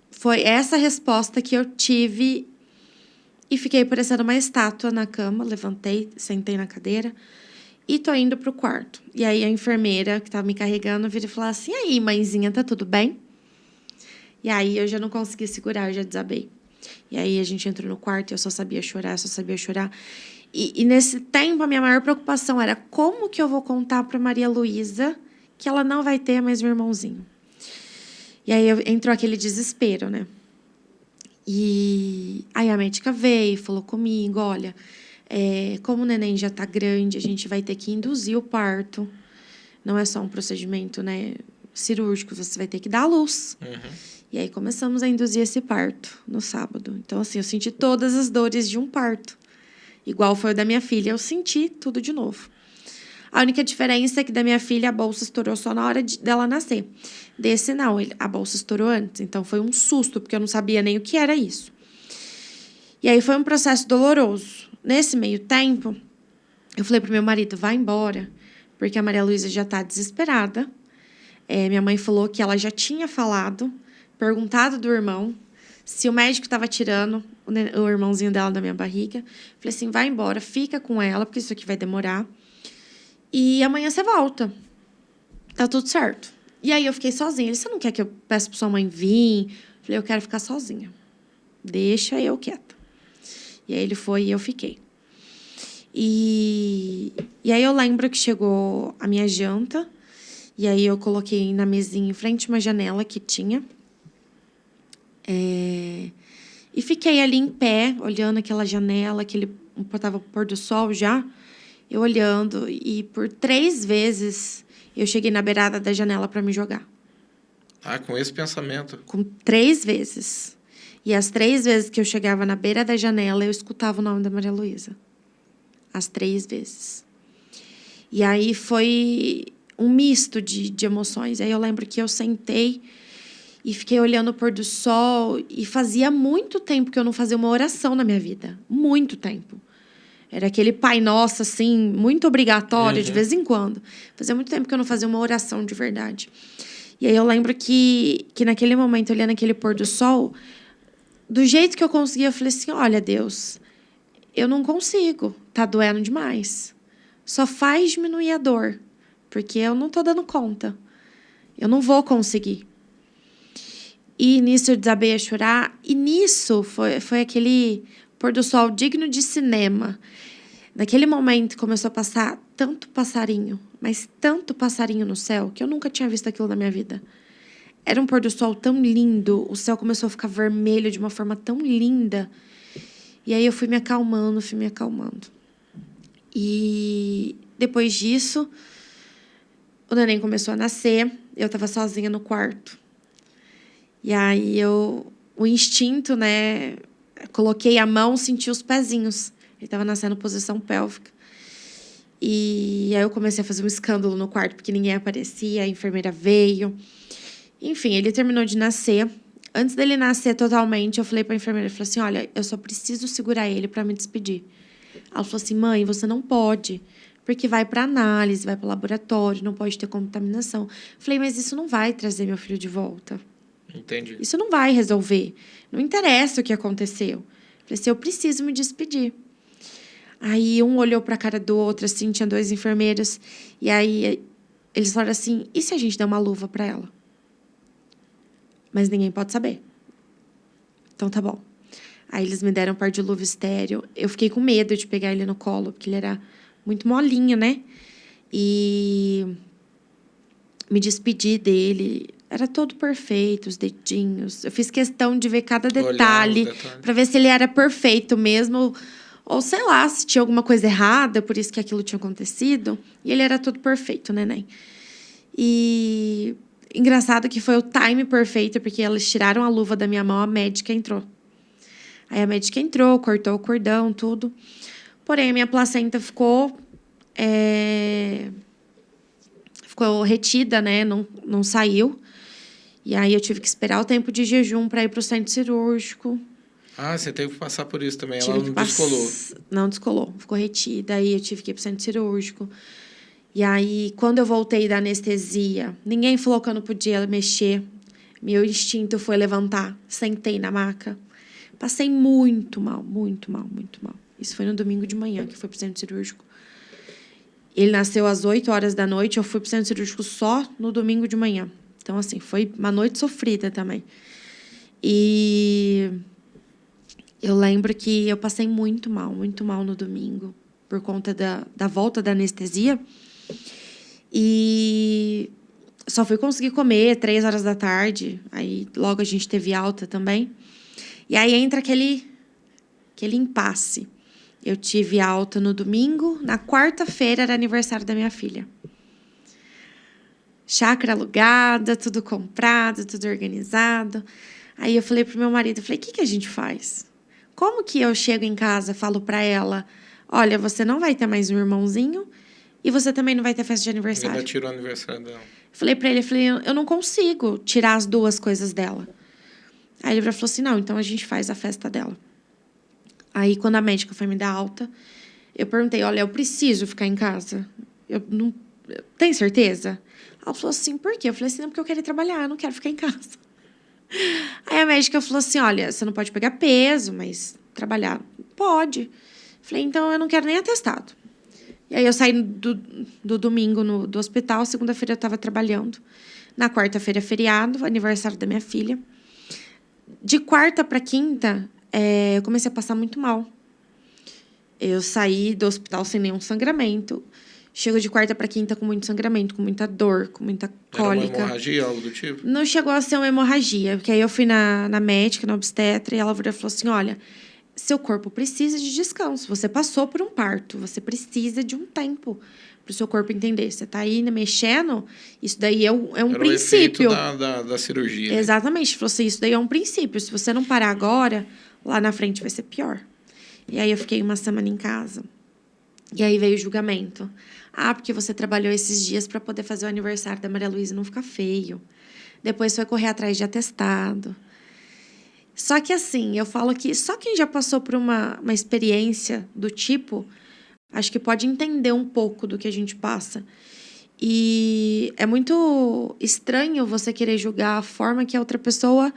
Foi essa resposta que eu tive e fiquei parecendo uma estátua na cama. Levantei, sentei na cadeira e tô indo pro quarto. E aí a enfermeira que tava me carregando vira e falou assim, e aí, mãezinha, tá tudo bem? E aí eu já não consegui segurar, eu já desabei. E aí a gente entrou no quarto e eu só sabia chorar. E nesse tempo, a minha maior preocupação era como que eu vou contar para Maria Luísa que ela não vai ter mais um irmãozinho. E aí entrou aquele desespero, né? E aí a médica veio e falou comigo, olha, como o neném já tá grande, a gente vai ter que induzir o parto. Não é só um procedimento, né, cirúrgico, você vai ter que dar à luz. E aí começamos a induzir esse parto no sábado. Então, assim, eu senti todas as dores de um parto. Igual foi o da minha filha, eu senti tudo de novo. A única diferença é que da minha filha a bolsa estourou só na hora dela nascer. Desse não, a bolsa estourou antes. Então foi um susto, porque eu não sabia nem o que era isso. E aí foi um processo doloroso. Nesse meio tempo, eu falei pro meu marido, vai embora, porque a Maria Luísa já tá desesperada. Minha mãe falou que ela já tinha perguntado do irmão Se o médico estava tirando o irmãozinho dela da minha barriga, falei assim, vai embora, fica com ela, porque isso aqui vai demorar. E amanhã você volta. Tá tudo certo. E aí eu fiquei sozinha. Ele, você não quer que eu peça pra sua mãe vir? Falei, eu quero ficar sozinha. Deixa eu quieta. E aí ele foi e eu fiquei. E aí eu lembro que chegou a minha janta. E aí eu coloquei na mesinha em frente a uma janela que tinha. E fiquei ali em pé, olhando aquela janela, estava o pôr do sol já. Eu olhando. E por 3 vezes eu cheguei na beirada da janela para me jogar. Ah, com esse pensamento? Com 3 vezes. E as 3 vezes que eu chegava na beira da janela, eu escutava o nome da Maria Luísa. As 3 vezes. E aí foi um misto de emoções. Aí eu lembro que eu sentei e fiquei olhando o pôr do sol. E fazia muito tempo que eu não fazia uma oração na minha vida. Muito tempo. Era aquele Pai Nosso, assim, muito obrigatório, de vez em quando. Fazia muito tempo que eu não fazia uma oração de verdade. E aí eu lembro que naquele momento, olhando aquele pôr do sol, do jeito que eu conseguia, eu falei assim, olha, Deus, eu não consigo, tá doendo demais. Só faz diminuir a dor, porque eu não tô dando conta. Eu não vou conseguir. E nisso eu desabei a chorar, e nisso foi aquele pôr do sol digno de cinema. Naquele momento começou a passar tanto passarinho, mas tanto passarinho no céu, que eu nunca tinha visto aquilo na minha vida. Era um pôr do sol tão lindo, o céu começou a ficar vermelho de uma forma tão linda. E aí eu fui me acalmando. E depois disso, o neném começou a nascer, eu estava sozinha no quarto. E aí o instinto, né, coloquei a mão, senti os pezinhos. Ele estava nascendo em posição pélvica. E aí eu comecei a fazer um escândalo no quarto, porque ninguém aparecia, a enfermeira veio. Enfim, ele terminou de nascer. Antes dele nascer totalmente, eu falei para a enfermeira, eu falei assim, olha, eu só preciso segurar ele para me despedir. Ela falou assim, mãe, você não pode, porque vai para análise, vai para laboratório, não pode ter contaminação. Eu falei, mas isso não vai trazer meu filho de volta. Entendi. Isso não vai resolver. Não interessa o que aconteceu. Eu falei assim, eu preciso me despedir. Aí um olhou para a cara do outro, assim, tinha 2 enfermeiros. E aí eles falaram assim, e se a gente der uma luva para ela? Mas ninguém pode saber. Então tá bom. Aí eles me deram um par de luva estéreo. Eu fiquei com medo de pegar ele no colo, porque ele era muito molinho, né? E me despedi dele. Era todo perfeito, os dedinhos. Eu fiz questão de ver cada detalhe para ver se ele era perfeito mesmo. Ou sei lá, se tinha alguma coisa errada, por isso que aquilo tinha acontecido. E ele era todo perfeito, neném. E engraçado que foi o time perfeito, porque eles tiraram a luva da minha mão, a médica entrou. Aí a médica entrou, cortou o cordão, tudo. Porém, a minha placenta ficou retida, né? Não saiu. E aí eu tive que esperar o tempo de jejum para ir para o centro cirúrgico. Ah, você teve que passar por isso também. Ela não descolou. Não descolou, ficou retida. Aí eu tive que ir para o centro cirúrgico. E aí, quando eu voltei da anestesia, ninguém falou que eu não podia mexer. Meu instinto foi levantar. Sentei na maca. Passei muito mal. Isso foi no domingo de manhã, que foi pro centro cirúrgico. Ele nasceu às 8 horas da noite, eu fui pro centro cirúrgico só no domingo de manhã. Então, assim, foi uma noite sofrida também. E eu lembro que eu passei muito mal no domingo, por conta da volta da anestesia. E só fui conseguir comer 3 horas da tarde. Aí logo a gente teve alta também. E aí entra aquele impasse. Eu tive alta no domingo, na quarta-feira era aniversário da minha filha. Chácara alugada, tudo comprado, tudo organizado. Aí eu falei pro meu marido, o que a gente faz? Como que eu chego em casa, falo pra ela, olha, você não vai ter mais um irmãozinho e você também não vai ter festa de aniversário. Ela tirou o aniversário dela. Falei pra ele, eu não consigo tirar as 2 coisas dela. Aí ele falou assim, não, então a gente faz a festa dela. Aí, quando a médica foi me dar alta, eu perguntei, olha, eu preciso ficar em casa? Tem certeza? Ela falou assim, por quê? Eu falei assim, não, porque eu quero ir trabalhar, eu não quero ficar em casa. Aí a médica falou assim, olha, você não pode pegar peso, mas trabalhar pode. Falei, então eu não quero nem atestado. E aí eu saí do domingo do hospital, segunda-feira eu estava trabalhando. Na quarta-feira é feriado, aniversário da minha filha. De quarta para quinta, eu comecei a passar muito mal. Eu saí do hospital sem nenhum sangramento. Chego de quarta para quinta com muito sangramento, com muita dor, com muita cólica. Era uma hemorragia, algo do tipo? Não chegou a ser uma hemorragia, porque aí eu fui na médica, na obstetra, e ela virou e falou assim, olha, seu corpo precisa de descanso. Você passou por um parto, você precisa de um tempo para o seu corpo entender. Você está aí mexendo, isso daí é um Era princípio. O efeito da cirurgia. Exatamente. Falou assim, isso daí é um princípio. Se você não parar agora, lá na frente vai ser pior. E aí eu fiquei uma semana em casa. E aí veio o julgamento. Ah, porque você trabalhou esses dias para poder fazer o aniversário da Maria Luísa e não ficar feio. Depois foi correr atrás de atestado. Só que assim, eu falo que só quem já passou por uma experiência do tipo, acho que pode entender um pouco do que a gente passa. E é muito estranho você querer julgar a forma que a outra pessoa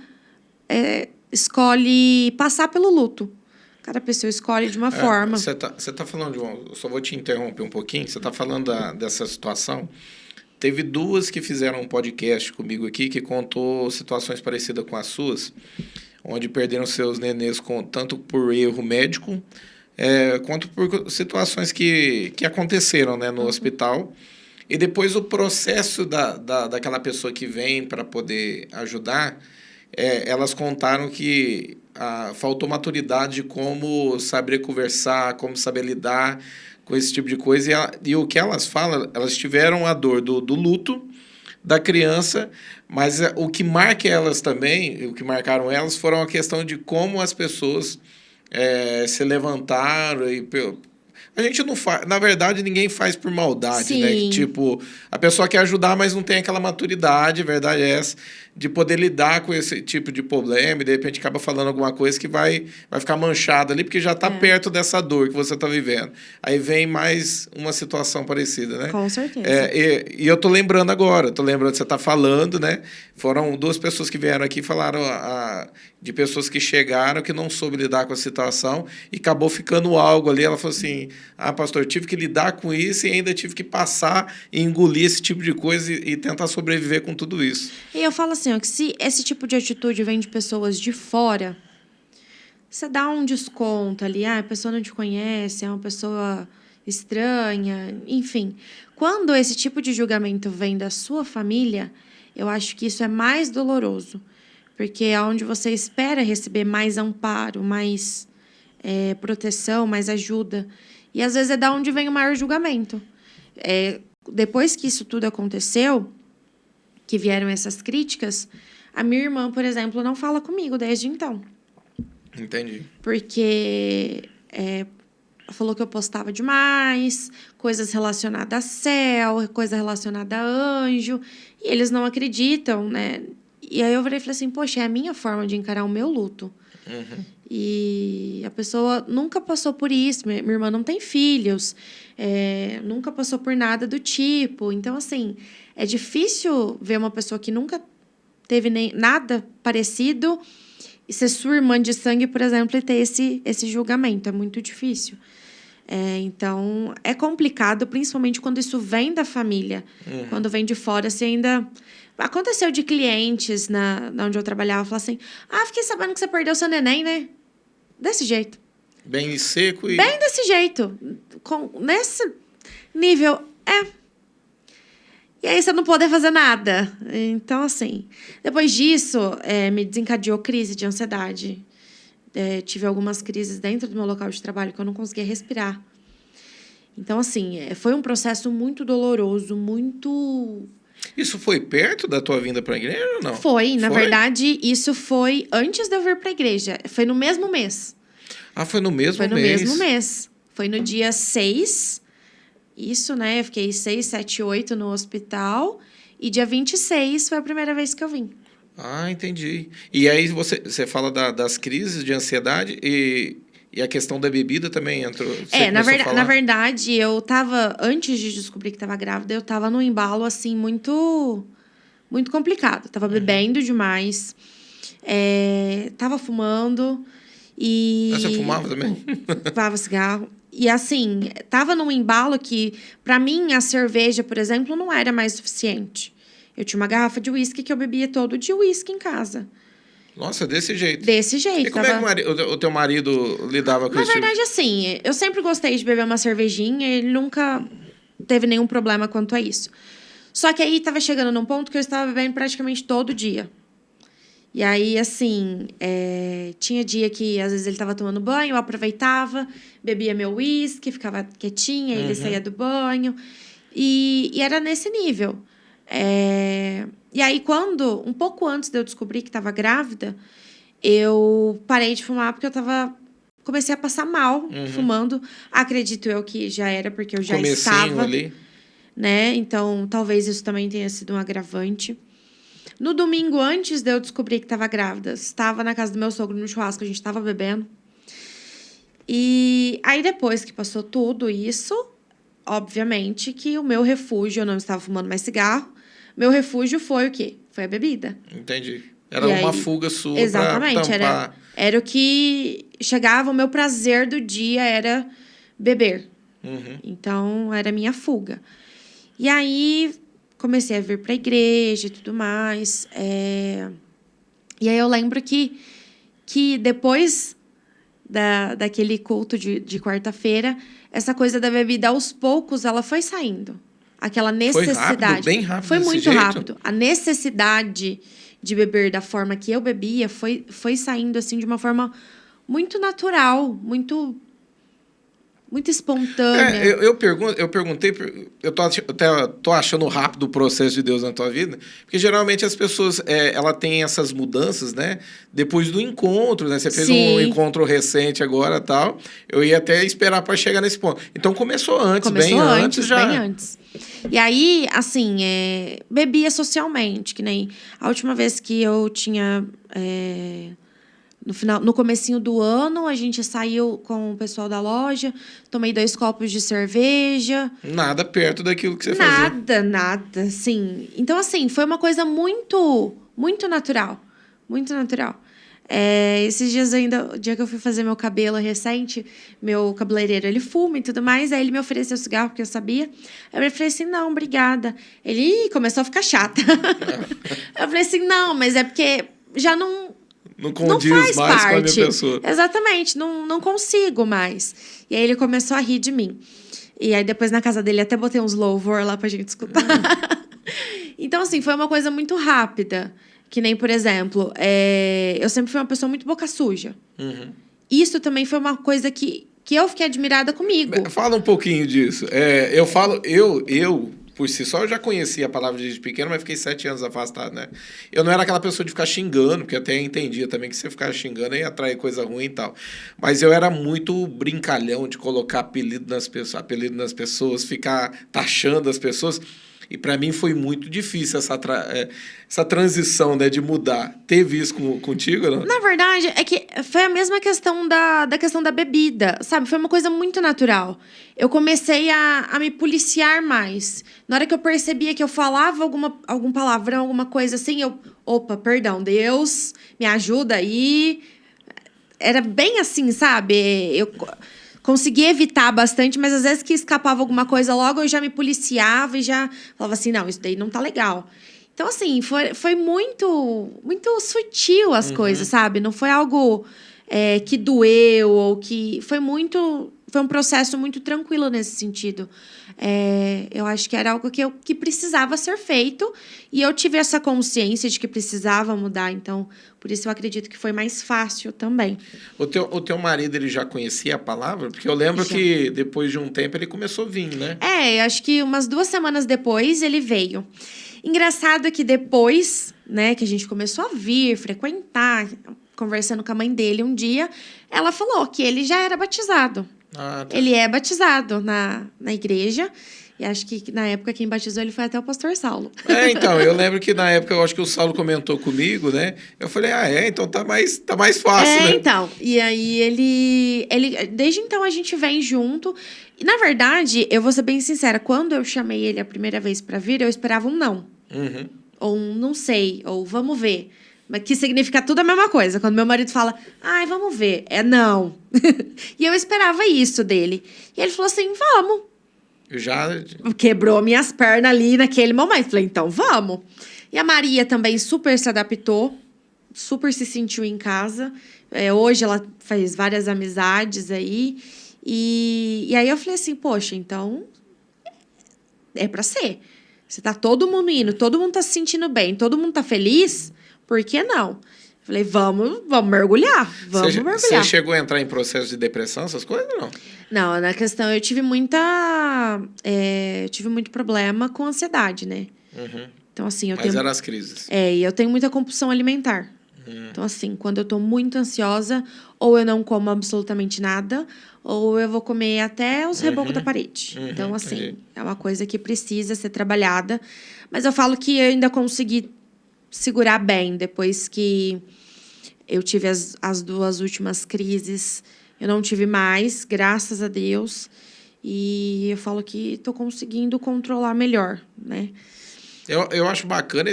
escolhe passar pelo luto. Cada pessoa escolhe de uma forma. Você tá falando eu só vou te interromper um pouquinho. Você tá falando dessa situação. Teve duas que fizeram um podcast comigo aqui que contou situações parecidas com as suas, onde perderam seus nenês tanto por erro médico, quanto por situações que aconteceram, né, no hospital. E depois o processo daquela pessoa que vem para poder ajudar, elas contaram que faltou maturidade de como saber conversar, como saber lidar com esse tipo de coisa. E o que elas falam, elas tiveram a dor do luto da criança, mas o que marca elas também, o que marcaram elas, foram a questão de como as pessoas se levantaram e... A gente não faz... Na verdade, ninguém faz por maldade, Sim. né? Que, tipo, a pessoa quer ajudar, mas não tem aquela maturidade, a verdade é essa, de poder lidar com esse tipo de problema e, de repente, acaba falando alguma coisa que vai ficar manchada ali, porque já está perto dessa dor que você está vivendo. Aí vem mais uma situação parecida, né? Com certeza. E eu tô lembrando agora, você está falando, né? Foram duas pessoas que vieram aqui e falaram de pessoas que chegaram, que não soube lidar com a situação e acabou ficando algo ali. Ela falou assim, pastor, eu tive que lidar com isso e ainda tive que passar e engolir esse tipo de coisa e tentar sobreviver com tudo isso. E eu falo assim, ó, que se esse tipo de atitude vem de pessoas de fora, você dá um desconto ali, a pessoa não te conhece, é uma pessoa estranha, enfim. Quando esse tipo de julgamento vem da sua família, eu acho que isso é mais doloroso, porque é onde você espera receber mais amparo, mais proteção, mais ajuda. E às vezes é da onde vem o maior julgamento. Depois que isso tudo aconteceu, que vieram essas críticas, a minha irmã, por exemplo, não fala comigo desde então. Entendi. Porque falou que eu postava demais, coisas relacionadas a céu, coisa relacionada a anjo, e eles não acreditam, né? E aí eu falei assim, poxa, é a minha forma de encarar o meu luto. Uhum. E a pessoa nunca passou por isso. Minha irmã não tem filhos, nunca passou por nada do tipo. Então, assim, é difícil ver uma pessoa que nunca teve nada parecido e ser sua irmã de sangue, por exemplo, e ter esse julgamento. É muito difícil. Então, é complicado, principalmente quando isso vem da família. Uhum. Quando vem de fora, você ainda... Aconteceu de clientes na onde eu trabalhava, falar assim, fiquei sabendo que você perdeu seu neném, né? Desse jeito. Bem seco e... Bem desse jeito. Nesse nível, E aí você não poder fazer nada. Então, assim, depois disso, me desencadeou crise de ansiedade. Tive algumas crises dentro do meu local de trabalho que eu não conseguia respirar. Então, assim, foi um processo muito doloroso, muito... Isso foi perto da tua vinda para a igreja ou não? Foi. Na verdade, isso foi antes de eu vir para a igreja. Foi no mesmo mês. Foi no mesmo mês? Foi no mesmo mês. Foi no dia 6. Isso, né? Eu fiquei 6, 7, 8 no hospital. E dia 26 foi a primeira vez que eu vim. Entendi. E aí você fala das crises de ansiedade e a questão da bebida também entrou. Na verdade, eu tava, antes de descobrir que tava grávida, eu tava num embalo, assim, muito, muito complicado. Eu tava bebendo demais. Tava fumando e... Você fumava também? Fumava cigarro. E, assim, tava num embalo que, pra mim, a cerveja, por exemplo, não era mais suficiente. Eu tinha uma garrafa de uísque que eu bebia todo dia uísque em casa. Nossa, desse jeito. Desse jeito. E como é que o teu marido lidava com Na isso? verdade, assim, eu sempre gostei de beber uma cervejinha e ele nunca teve nenhum problema quanto a isso. Só que aí tava chegando num ponto que eu estava bebendo praticamente todo dia. E aí, assim, tinha dia que às vezes ele tava tomando banho, eu aproveitava, bebia meu uísque, ficava quietinha, ele saía do banho. E era nesse nível. E aí, um pouco antes de eu descobrir que estava grávida, eu parei de fumar porque comecei a passar mal fumando. Acredito eu que já era porque eu já estava ali. Né? Então, talvez isso também tenha sido um agravante. No domingo, antes de eu descobrir que estava grávida, estava na casa do meu sogro no churrasco, a gente estava bebendo. E aí, depois que passou tudo isso, obviamente que o meu refúgio, eu não estava fumando mais cigarro, meu refúgio foi o quê? Foi a bebida. Entendi. Era uma fuga sua exatamente, pra tampar. Era o que chegava, o meu prazer do dia era beber. Então, era a minha fuga. E aí, comecei a vir para a igreja e tudo mais. E aí, eu lembro que depois daquele culto de quarta-feira, essa coisa da bebida, aos poucos, ela foi saindo. Aquela necessidade. Foi rápido, bem rápido. Foi muito jeito? rápido. A necessidade de beber da forma que eu bebia foi saindo, assim, de uma forma muito natural, muito espontânea. Eu perguntei, eu tô achando rápido o processo de Deus na tua vida, porque geralmente as pessoas, ela tem essas mudanças, né? Depois do encontro, né? Você fez um encontro recente agora, tal. Eu ia até esperar para chegar nesse ponto. Então começou antes, bem antes já. Bem antes. E aí, assim, bebia socialmente, que nem a última vez que eu tinha no comecinho do ano, a gente saiu com o pessoal da loja, tomei 2 copos de cerveja. Nada perto daquilo que você fazia. Nada, sim. Então, assim, foi uma coisa muito, muito natural. Muito natural. Esses dias ainda, o dia que eu fui fazer meu cabelo recente, meu cabeleireiro, ele fuma e tudo mais, aí ele me ofereceu cigarro, porque eu sabia. Aí eu falei assim, não, obrigada. Ele começou a ficar chata. Eu falei assim, não, mas é porque já não condiz faz mais parte. com a minha pessoa. Exatamente, não consigo mais. E aí ele começou a rir de mim. E aí depois na casa dele até botei uns louvor lá pra gente escutar. Então, assim, foi uma coisa muito rápida. Que nem, por exemplo, eu sempre fui uma pessoa muito boca suja. Isso também foi uma coisa que eu fiquei admirada comigo. Fala um pouquinho disso. Eu por si só, eu já conhecia a palavra desde pequeno, mas fiquei 7 anos afastado, né? Eu não era aquela pessoa de ficar xingando, porque até entendia também que você ficar xingando ia atrair coisa ruim e tal. Mas eu era muito brincalhão de colocar apelido nas pessoas, ficar taxando as pessoas. E para mim foi muito difícil essa transição, né, de mudar. Teve isso contigo, não? Na verdade, é que foi a mesma questão da questão da bebida, sabe? Foi uma coisa muito natural. Eu comecei a me policiar mais. Na hora que eu percebia que eu falava algum palavrão, alguma coisa assim, opa, perdão, Deus, me ajuda aí. Era bem assim, sabe? Eu consegui evitar bastante, mas às vezes que escapava alguma coisa, logo eu já me policiava e já falava assim, não, isso daí não tá legal. Então, assim, foi muito, muito sutil as coisas, sabe? Não foi algo que doeu ou que... Foi um processo muito tranquilo nesse sentido. Eu acho que era algo que precisava ser feito e eu tive essa consciência de que precisava mudar. Então, por isso eu acredito que foi mais fácil também. O teu marido, ele já conhecia a palavra? Porque eu lembro que depois de um tempo ele começou a vir, né? Acho que umas 2 semanas depois ele veio. Engraçado que depois, né, que a gente começou a vir, frequentar, conversando com a mãe dele um dia, ela falou que ele já era batizado. Ah, tá. Ele é batizado na igreja. E acho que na época quem batizou ele foi até o pastor Saulo. Então, eu lembro que na época eu acho que o Saulo comentou comigo, né? Eu falei, então tá mais fácil, né? Então. E aí ele. Desde então a gente vem junto. E na verdade, eu vou ser bem sincera, quando eu chamei ele a primeira vez pra vir, eu esperava um não. Ou um não sei, ou vamos ver. Mas que significa tudo a mesma coisa. Quando meu marido fala, ai, vamos ver. É não. E eu esperava isso dele. E ele falou assim, vamos. Já... Quebrou minhas pernas ali naquele momento. Falei, então vamos. E a Maria também super se adaptou. Super se sentiu em casa. Hoje ela fez várias amizades aí. E aí eu falei assim, poxa, então é pra ser. Você tá todo mundo indo, todo mundo tá se sentindo bem, todo mundo tá feliz, por que não? Falei, vamos mergulhar, vamos mergulhar. Você chegou a entrar em processo de depressão, essas coisas, não? Não, na questão, eu tive muito problema com ansiedade, né? Uhum. Então, assim, Mas eram as crises. E eu tenho muita compulsão alimentar. Então, assim, quando eu tô muito ansiosa, ou eu não como absolutamente nada, ou eu vou comer até os rebocos da parede. Então, assim, é uma coisa que precisa ser trabalhada. Mas eu falo que eu ainda consegui segurar bem depois que eu tive as 2 últimas crises. Eu não tive mais, graças a Deus. E eu falo que tô conseguindo controlar melhor, né? Eu acho bacana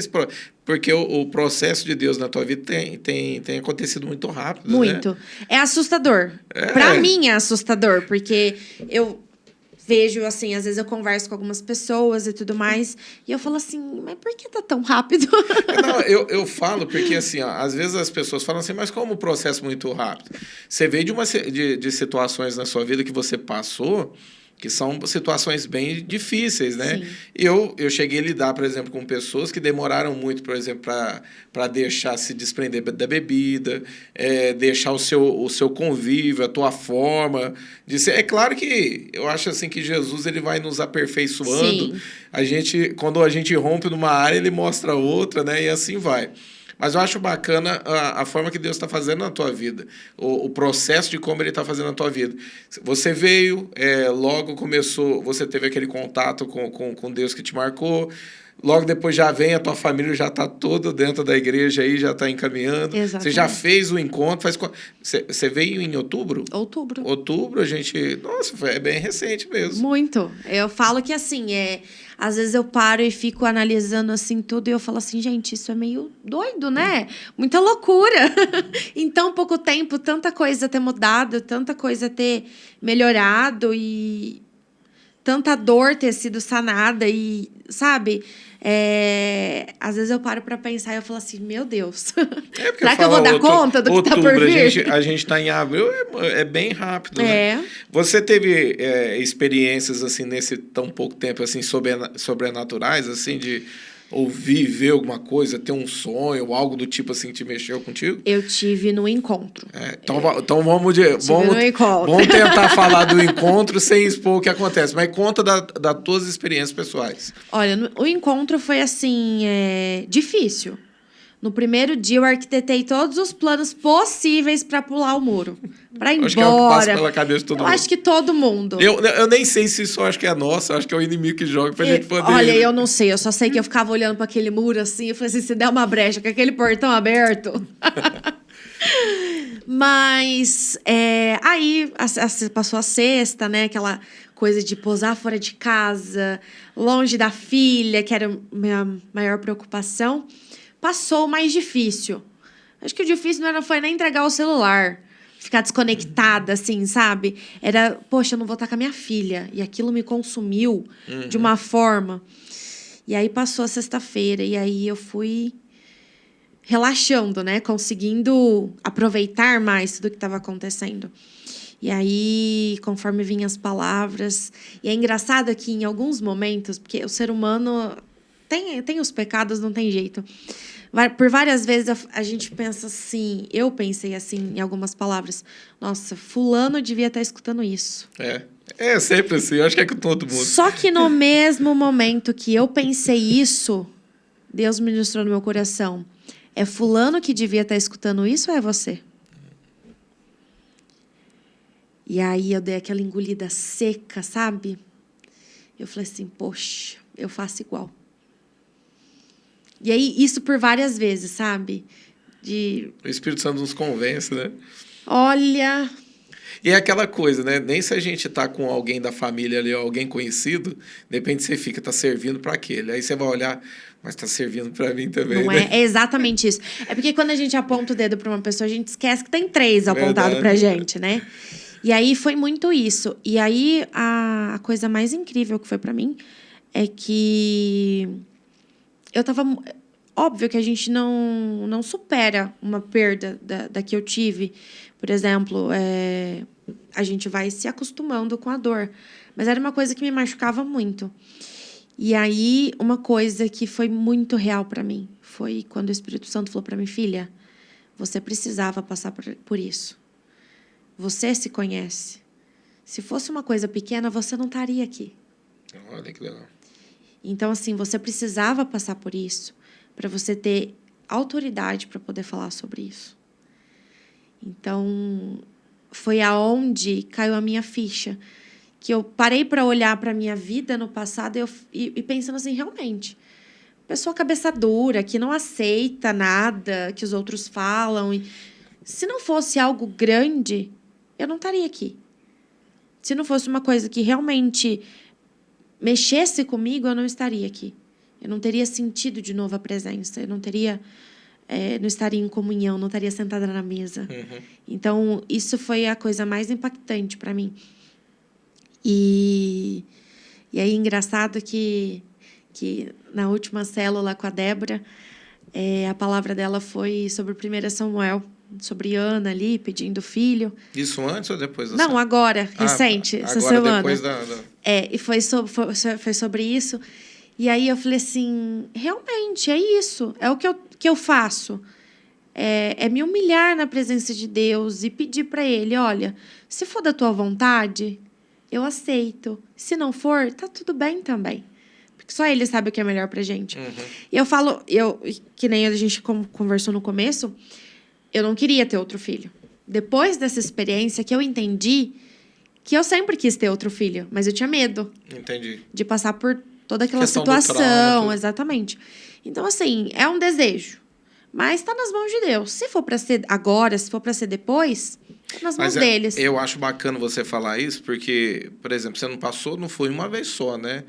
porque o processo de Deus na tua vida tem acontecido muito rápido, muito. Né? É assustador. Pra mim é assustador, porque eu vejo, assim, às vezes eu converso com algumas pessoas e tudo mais, e eu falo assim, mas por que tá tão rápido? Não, eu falo porque, assim, ó, às vezes as pessoas falam assim, mas como o processo muito rápido? Você veio de situações na sua vida que você passou, que são situações bem difíceis, né? Sim. Eu cheguei a lidar, por exemplo, com pessoas que demoraram muito, por exemplo, para deixar se desprender da bebida, deixar o seu convívio, a tua forma de ser. É claro que eu acho assim que Jesus ele vai nos aperfeiçoando. Sim. Quando a gente rompe numa área, ele mostra outra, né? E assim vai. Mas eu acho bacana a forma que Deus está fazendo na tua vida, o processo de como Ele está fazendo na tua vida. Você veio, logo começou, você teve aquele contato com Deus que te marcou, logo depois já vem, a tua família já está toda dentro da igreja aí, já está encaminhando. Exatamente. Você já fez o encontro, você veio em outubro? Outubro. Outubro, a gente... Nossa, é bem recente mesmo. Muito. Eu falo que, assim, às vezes eu paro e fico analisando, assim, tudo, e eu falo assim, gente, isso é meio doido, né? Muita loucura. Em tão pouco tempo, tanta coisa ter mudado, tanta coisa ter melhorado e tanta dor ter sido sanada e, sabe... às vezes eu paro para pensar e eu falo assim, meu Deus, será que eu vou dar conta do que tá por vir? A gente está em abril, é bem rápido, né? Você teve experiências assim nesse tão pouco tempo assim sobrenaturais, assim, de ouvir, ver alguma coisa, ter um sonho, algo do tipo assim que te mexeu contigo? Eu tive no encontro. Então vamos tentar falar do encontro sem expor o que acontece, mas conta das tuas experiências pessoais. Olha, o encontro foi assim, difícil. No primeiro dia eu arquitetei todos os planos possíveis para pular o muro, para ir embora. Acho que é o que passa pela cabeça de todo mundo. Eu acho que todo mundo. Eu nem sei se isso acho que é nossa, acho que é o inimigo que joga pra gente poder... Olha, eu não sei, eu só sei que eu ficava olhando para aquele muro assim, eu falei assim, se der uma brecha com aquele portão aberto. Mas aí passou a sexta, né? Aquela coisa de posar fora de casa, longe da filha, que era a minha maior preocupação. Passou o mais difícil. Acho que o difícil não foi nem entregar o celular. Ficar desconectada, assim, sabe? Era, poxa, eu não vou estar com a minha filha. E aquilo me consumiu de uma forma. E aí passou a sexta-feira. E aí eu fui relaxando, né? Conseguindo aproveitar mais tudo que estava acontecendo. E aí, conforme vinham as palavras... E é engraçado que em alguns momentos... Porque o ser humano... Tem os pecados, não tem jeito. Por várias vezes a gente pensa assim... Eu pensei assim em algumas palavras. Nossa, fulano devia estar escutando isso. É sempre assim. Eu acho que é com todo mundo. Só que no mesmo momento que eu pensei isso... Deus ministrou no meu coração. É fulano que devia estar escutando isso ou é você? E aí eu dei aquela engolida seca, sabe? Eu falei assim, poxa, eu faço igual. E aí, isso por várias vezes, sabe? O Espírito Santo nos convence, né? Olha... E é aquela coisa, né? Nem se a gente tá com alguém da família ali, ou alguém conhecido, de repente você fica, tá servindo para aquele. Aí você vai olhar, mas tá servindo para mim também, Não né? é? É exatamente isso. É porque quando a gente aponta o dedo para uma pessoa, a gente esquece que tem 3 apontados pra gente, né? E aí foi muito isso. E aí a coisa mais incrível que foi para mim é que eu tava... Óbvio que a gente não supera uma perda da que eu tive. Por exemplo, a gente vai se acostumando com a dor. Mas era uma coisa que me machucava muito. E aí, uma coisa que foi muito real para mim foi quando o Espírito Santo falou para mim, filha, você precisava passar por isso. Você se conhece. Se fosse uma coisa pequena, você não estaria aqui. Olha que legal. Então, assim, você precisava passar por isso para você ter autoridade para poder falar sobre isso. Então, foi aonde caiu a minha ficha. Que eu parei para olhar para a minha vida no passado e pensando assim, realmente, pessoa cabeça dura, que não aceita nada que os outros falam. E se não fosse algo grande, eu não estaria aqui. Se não fosse uma coisa que realmente mexesse comigo, eu não estaria aqui. Eu não teria sentido de novo a presença. Eu não teria... não estaria em comunhão, não estaria sentada na mesa. Uhum. Então, isso foi a coisa mais impactante para mim. E aí, engraçado que na última célula com a Débora, a palavra dela foi sobre o 1 Samuel, sobre Ana ali, pedindo filho. Isso antes ou depois da Não, célula? agora, recente, essa agora, semana. Depois E foi sobre isso. E aí eu falei assim, realmente, é isso. É o que eu faço. É me humilhar na presença de Deus e pedir para Ele, olha, se for da tua vontade, eu aceito. Se não for, tá tudo bem também. Porque só Ele sabe o que é melhor pra gente. Uhum. E eu falo, que nem a gente conversou no começo, eu não queria ter outro filho. Depois dessa experiência que eu entendi que eu sempre quis ter outro filho, mas eu tinha medo. Entendi. De passar por toda aquela Questão do situação. trauma, Exatamente. Então, assim, é um desejo. Mas está nas mãos de Deus. Se for para ser agora, se for para ser depois, tá nas mãos deles. Eu acho bacana você falar isso, porque, por exemplo, você não foi uma vez só, né?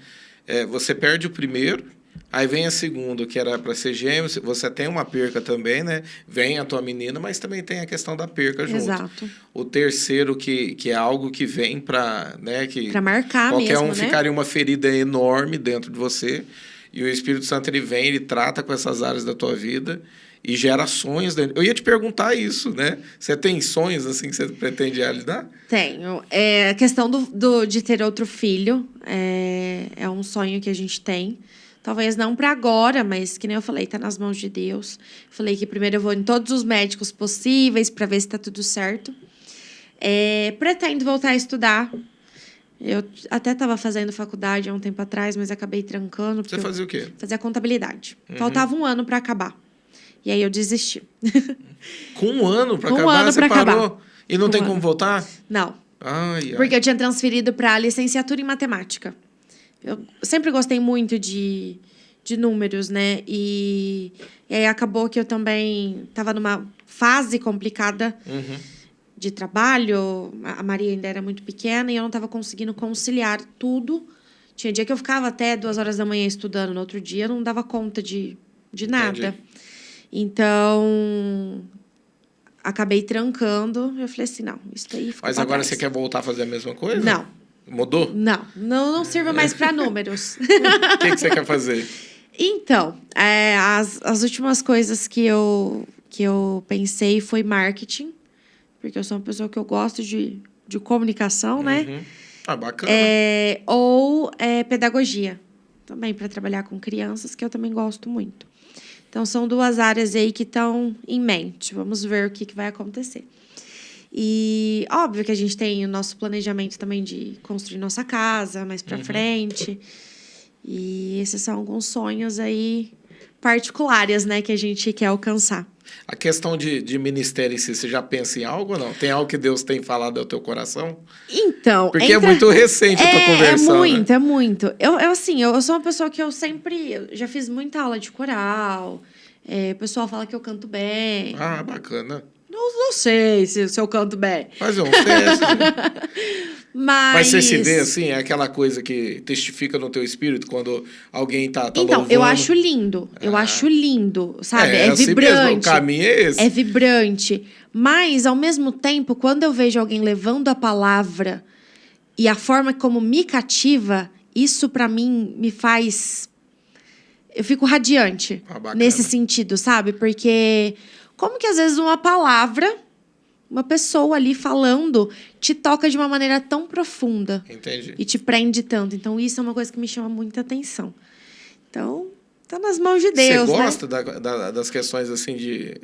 Você perde o primeiro, aí vem a segunda, que era para ser gêmeo, você tem uma perca também, né? Vem a tua menina, mas também tem a questão da perca junto. Exato. O terceiro, que é algo que vem para... Né, para marcar qualquer mesmo, um né? ficaria uma ferida enorme dentro de você. E o Espírito Santo, ele vem, ele trata com essas áreas da tua vida e gera sonhos. Eu ia te perguntar isso, né? Você tem sonhos assim que você pretende realizar? Tenho. A questão de ter outro filho é um sonho que a gente tem. Talvez não para agora, mas que nem eu falei, tá nas mãos de Deus. Falei que primeiro eu vou em todos os médicos possíveis para ver se tá tudo certo. Pretendo voltar a estudar. Eu até estava fazendo faculdade há um tempo atrás, mas acabei trancando. Você fazia o quê? Fazia contabilidade. Faltava um ano para acabar. E aí eu desisti. Com um ano para Com acabar, um ano você pra parou? acabar. E não Com tem um como ano. voltar? Não. Ai. Porque eu tinha transferido para a licenciatura em matemática. Eu sempre gostei muito de números, né? E aí acabou que eu também estava numa fase complicada de trabalho. A Maria ainda era muito pequena e eu não estava conseguindo conciliar tudo. Tinha dia que eu ficava até 2 horas da manhã estudando. No outro dia eu não dava conta de nada. Entendi. Então, acabei trancando. Eu falei assim, não, isso daí ficou. Mas agora você quer voltar a fazer a mesma coisa? Não. Mudou? Não sirva mais para números. O que você quer fazer? Então, as últimas coisas que eu pensei foi marketing, porque eu sou uma pessoa que eu gosto de comunicação, né? Ah, bacana. Ou pedagogia, também para trabalhar com crianças, que eu também gosto muito. Então, são 2 áreas aí que estão em mente. Vamos ver o que vai acontecer. E óbvio que a gente tem o nosso planejamento também de construir nossa casa mais para frente. E esses são alguns sonhos aí particulares, né, que a gente quer alcançar. A questão de ministério em si, você já pensa em algo ou não? Tem algo que Deus tem falado ao teu coração? Então... Porque é muito recente a tua conversão, muito, né? é muito. Eu sou uma pessoa que eu já fiz muita aula de coral. O pessoal fala que eu canto bem. Ah, bacana. Não sei se eu canto bem. Mas eu não sei. Mas você se vê assim, é aquela coisa que testifica no teu espírito quando alguém tá então, louvando. eu acho lindo. Eu acho lindo, sabe? É assim vibrante. mesmo, o caminho é esse. É vibrante. Mas, ao mesmo tempo, quando eu vejo alguém levando a palavra e a forma como me cativa, isso pra mim me faz... Eu fico radiante nesse sentido, sabe? Porque como que às vezes uma palavra, uma pessoa ali falando, te toca de uma maneira tão profunda. Entendi. E te prende tanto. Então, isso é uma coisa que me chama muita atenção. Então, tá nas mãos de Deus, Você gosta né? das questões assim de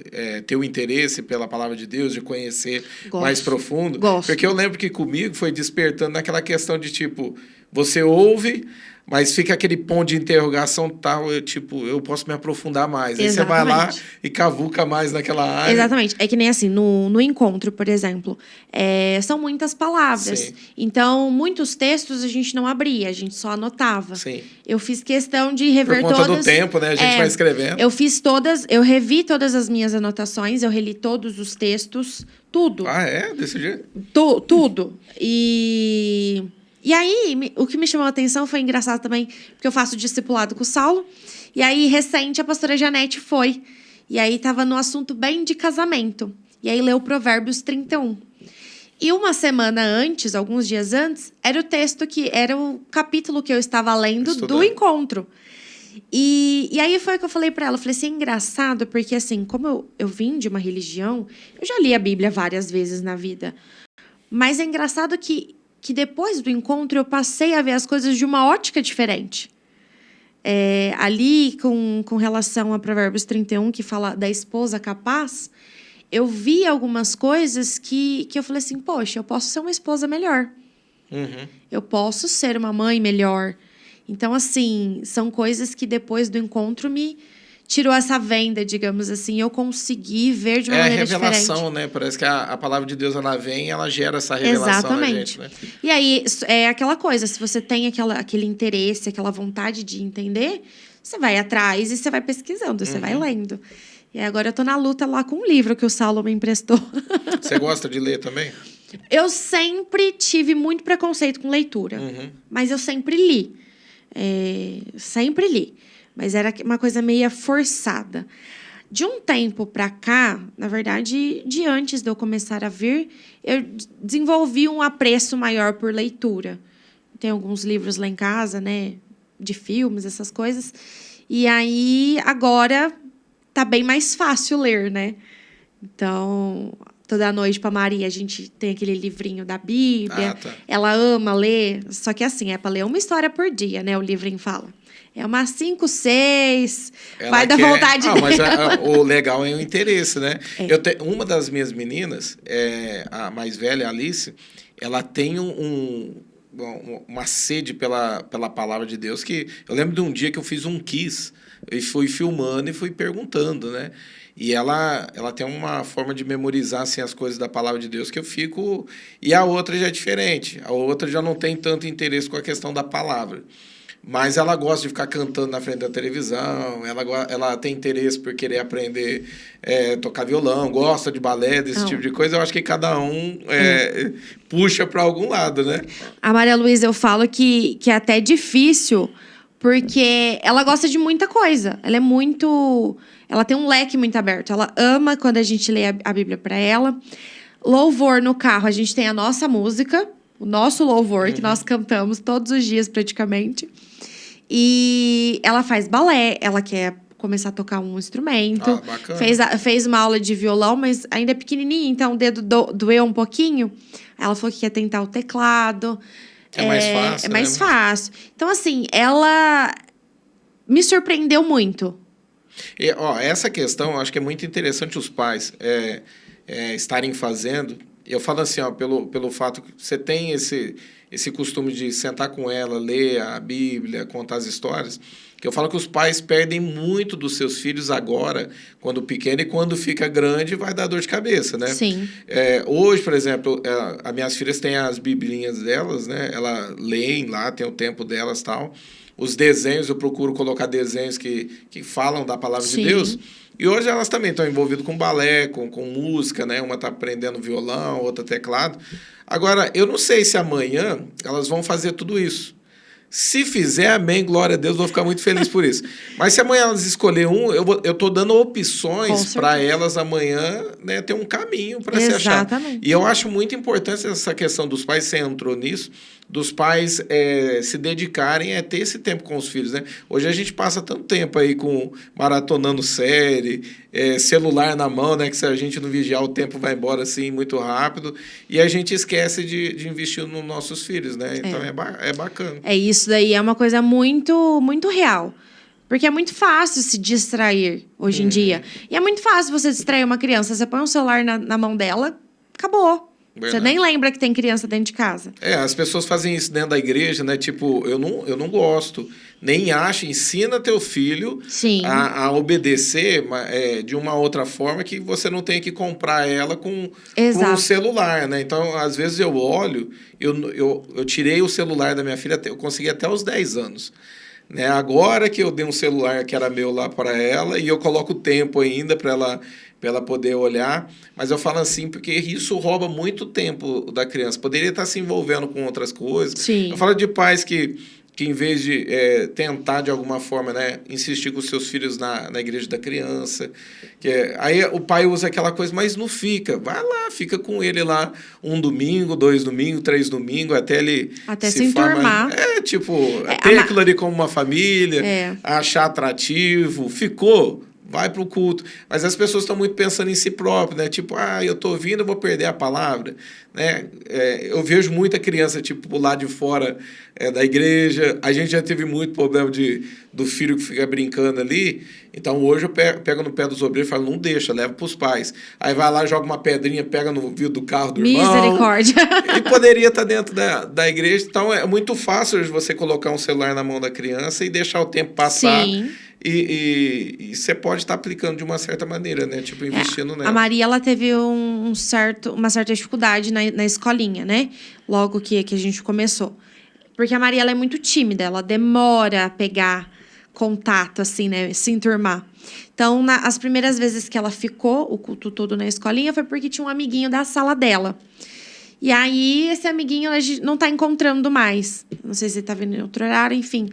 ter o interesse pela palavra de Deus, de conhecer Gosto. mais profundo? Gosto. Porque eu lembro que comigo foi despertando naquela questão de tipo, você ouve, mas fica aquele ponto de interrogação tal, eu posso me aprofundar mais. Aí você vai lá e cavuca mais naquela área. Exatamente. É que nem assim, no encontro, por exemplo, são muitas palavras. Sim. Então, muitos textos a gente não abria, a gente só anotava. Sim. Eu fiz questão de rever todas... Por conta todas... do tempo, né? A gente vai escrevendo. Eu revi todas as minhas anotações, eu reli todos os textos, tudo. Ah, é? Desse jeito? Tudo. E aí, o que me chamou a atenção foi engraçado também, porque eu faço discipulado com o Saulo. E aí, recente, a pastora Janete foi. E aí, estava no assunto bem de casamento. E aí, leu Provérbios 31. E uma semana antes, alguns dias antes, era o capítulo que eu estava lendo do encontro. E aí, foi o que eu falei para ela. Eu falei assim, é engraçado, porque assim, como eu vim de uma religião, eu já li a Bíblia várias vezes na vida. Mas é engraçado que depois do encontro eu passei a ver as coisas de uma ótica diferente. Ali, com relação a Provérbios 31, que fala da esposa capaz, eu vi algumas coisas que eu falei assim, poxa, eu posso ser uma esposa melhor. Uhum. Eu posso ser uma mãe melhor. Então, assim, são coisas que depois do encontro me tirou essa venda, digamos assim, eu consegui ver de uma maneira diferente. É a revelação, né? Parece que a palavra de Deus, ela vem, ela gera essa revelação na gente, né? E aí, é aquela coisa, se você tem aquele interesse, aquela vontade de entender, você vai atrás e você vai pesquisando, você vai lendo. E agora eu tô na luta lá com um livro que o Saulo me emprestou. Você gosta de ler também? Eu sempre tive muito preconceito com leitura, mas eu sempre li. Sempre li. Mas era uma coisa meio forçada. De um tempo para cá, na verdade, de antes de eu começar a vir, eu desenvolvi um apreço maior por leitura. Tem alguns livros lá em casa, né, de filmes, essas coisas. E aí, agora, tá bem mais fácil ler, né? Então, toda noite para Maria, a gente tem aquele livrinho da Bíblia. Tá. Ela ama ler, só que assim, é para ler uma história por dia, né? O livrinho fala. É umas 5, 6, vai dar vontade dela. Mas o legal é o interesse, né? Uma das minhas meninas, a mais velha, a Alice, ela tem uma sede pela palavra de Deus, que eu lembro de um dia que eu fiz um quiz, e fui filmando e fui perguntando, né? E ela tem uma forma de memorizar assim, as coisas da palavra de Deus que eu fico... E a outra já é diferente. A outra já não tem tanto interesse com a questão da palavra. Mas ela gosta de ficar cantando na frente da televisão, ela tem interesse por querer aprender tocar violão, gosta de balé, desse tipo de coisa. Eu acho que cada um puxa para algum lado, né? A Maria Luísa, eu falo que é até difícil, porque ela gosta de muita coisa. Ela tem um leque muito aberto. Ela ama quando a gente lê a Bíblia para ela. Louvor no carro, a gente tem a nossa música, o nosso louvor, que nós cantamos todos os dias praticamente. E ela faz balé, ela quer começar a tocar um instrumento. Bacana. Fez uma aula de violão, mas ainda é pequenininha, então o dedo doeu um pouquinho. Ela falou que quer tentar o teclado. É mais fácil. É mais fácil. Então, assim, ela me surpreendeu muito. Essa questão, eu acho que é muito interessante os pais estarem fazendo. Eu falo assim, pelo fato que você tem esse costume de sentar com ela, ler a Bíblia, contar as histórias, que eu falo que os pais perdem muito dos seus filhos agora, quando pequeno, e quando fica grande vai dar dor de cabeça, né? Sim. Hoje, por exemplo, as minhas filhas têm as biblinhas delas, né? Elas leem lá, tem o tempo delas e tal. Os desenhos, eu procuro colocar desenhos que falam da palavra de Deus. E hoje elas também estão envolvidas com balé, com música, né? Uma está aprendendo violão, outra teclado. Agora, eu não sei se amanhã elas vão fazer tudo isso. Se fizer, amém, glória a Deus, vou ficar muito feliz por isso. Mas se amanhã elas escolher um, eu estou dando opções para elas amanhã, né, ter um caminho para se achar. Exatamente. E eu acho muito importante essa questão dos pais, você entrou nisso, dos pais se dedicarem a ter esse tempo com os filhos, né? Hoje a gente passa tanto tempo aí maratonando série, celular na mão, né? Que se a gente não vigiar, o tempo vai embora assim muito rápido. E a gente esquece de investir nos nossos filhos, né? Então é bacana. Isso daí é uma coisa muito, muito real. Porque é muito fácil se distrair hoje em dia. E é muito fácil você distrair uma criança. Você põe um celular na mão dela, acabou. Verdade. Você nem lembra que tem criança dentro de casa. As pessoas fazem isso dentro da igreja, né? Tipo, eu não gosto. Nem acho, ensina teu filho a obedecer de uma outra forma que você não tenha que comprar ela com um celular, né? Então, às vezes eu olho, eu tirei o celular da minha filha, eu consegui até os 10 anos. Né? Agora que eu dei um celular que era meu lá para ela e eu coloco o tempo ainda para ela poder olhar, mas eu falo assim porque isso rouba muito tempo da criança. Poderia estar se envolvendo com outras coisas. Sim. Eu falo de pais que em vez de tentar de alguma forma, né, insistir com os seus filhos na igreja da criança, aí o pai usa aquela coisa, mas não fica. Vai lá, fica com ele lá 1 domingo, 2 domingos, 3 domingos, até ele se enturmar. Ter aquilo ali como uma família, achar atrativo, ficou. Vai para o culto. Mas as pessoas estão muito pensando em si próprias, né? Tipo, eu estou ouvindo, eu vou perder a palavra. Né? Eu vejo muita criança, tipo, lá de fora da igreja. A gente já teve muito problema do filho que fica brincando ali. Então, hoje eu pego no pé dos obreiros e falo, não deixa, leva para os pais. Aí vai lá, joga uma pedrinha, pega no vidro do carro do irmão. Misericórdia. E poderia estar dentro da igreja. Então, é muito fácil você colocar um celular na mão da criança e deixar o tempo passar. Sim. E você pode estar aplicando de uma certa maneira, né? Tipo, investindo nela. A Maria, ela teve uma certa dificuldade na escolinha, né? Logo que a gente começou. Porque a Maria, ela é muito tímida. Ela demora a pegar contato, assim, né? Se enturmar. Então, as primeiras vezes que ela ficou o culto todo na escolinha foi porque tinha um amiguinho da sala dela. E aí, esse amiguinho a gente não tá encontrando mais. Não sei se ele tá vindo em outro horário, enfim.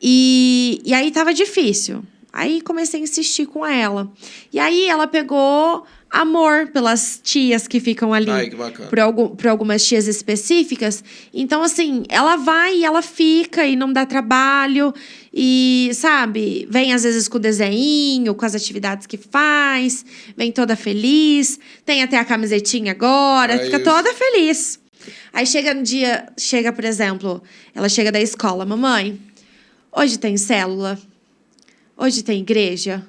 E aí tava difícil. Aí comecei a insistir com ela. E aí ela pegou amor pelas tias que ficam ali. Ai, que bacana. Por algumas tias específicas. Então, assim, ela vai e ela fica e não dá trabalho. E, sabe, vem às vezes com o desenho, com as atividades que faz. Vem toda feliz. Tem até a camisetinha agora. Fica toda feliz. Aí chega, por exemplo, ela chega da escola. Mamãe, hoje tem célula? Hoje tem igreja?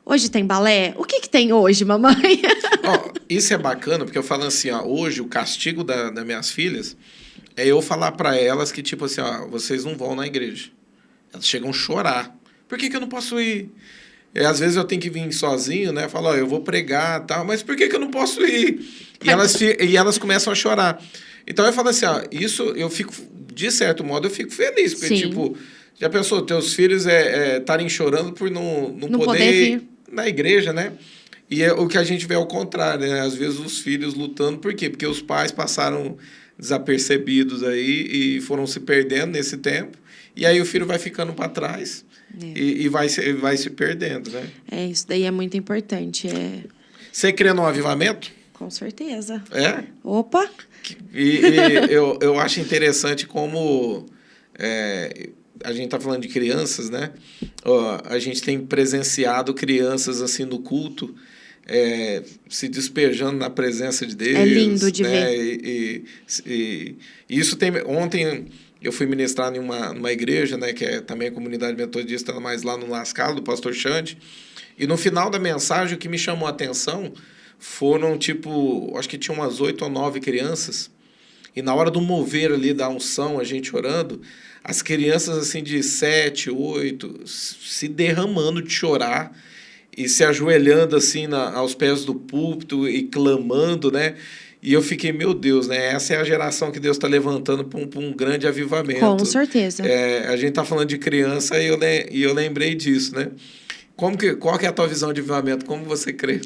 Hoje tem balé? O que tem hoje, mamãe? Isso é bacana, porque eu falo assim, hoje o castigo das minhas filhas é eu falar para elas que, tipo assim, vocês não vão na igreja. Elas chegam a chorar. Por que eu não posso ir? Às vezes eu tenho que vir sozinho, né? Falo, eu vou pregar e tal, mas por que eu não posso ir? E elas começam a chorar. Então eu falo assim, isso eu fico, de certo modo, eu fico feliz, porque, tipo, já pensou, teus filhos estarem chorando por não poder ir na igreja, né? E o que a gente vê ao contrário, né? Às vezes os filhos lutando, por quê? Porque os pais passaram desapercebidos aí e foram se perdendo nesse tempo, e aí o filho vai ficando para trás e vai se perdendo, né? Isso daí é muito importante. Você crê no avivamento? Com certeza. Opa! E eu acho interessante como... a gente está falando de crianças, né? A gente tem presenciado crianças assim no culto se despejando na presença de Deus. É lindo de ver. E isso tem... Ontem eu fui ministrar em uma igreja, né? Que é também a comunidade metodista, mas lá no Lascalo, do pastor Xande. E no final da mensagem, o que me chamou a atenção foram, acho que tinha umas 8 ou 9 crianças. E na hora do mover ali da unção, a gente orando, as crianças assim de 7, 8, se derramando de chorar e se ajoelhando assim aos pés do púlpito e clamando, né? E eu fiquei, meu Deus, né? Essa é a geração que Deus está levantando para um grande avivamento. Com certeza. A gente está falando de criança e eu lembrei disso, né? Qual que é a tua visão de avivamento? Como você crê?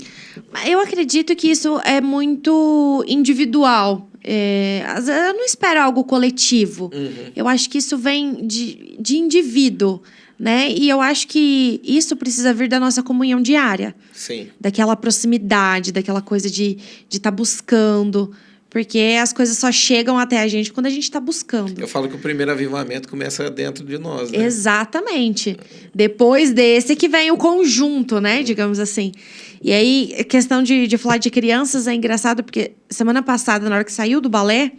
Eu acredito que isso é muito individual. Eu não espero algo coletivo. Eu acho que isso vem de indivíduo, né? E eu acho que isso precisa vir da nossa comunhão diária. Sim. Daquela proximidade, daquela coisa de estar buscando. Porque as coisas só chegam até a gente quando a gente está buscando. Eu falo que o primeiro avivamento começa dentro de nós, né? Exatamente. Depois desse que vem o conjunto, né? Digamos assim. E aí, questão de falar de crianças é engraçado, porque semana passada, na hora que saiu do balé,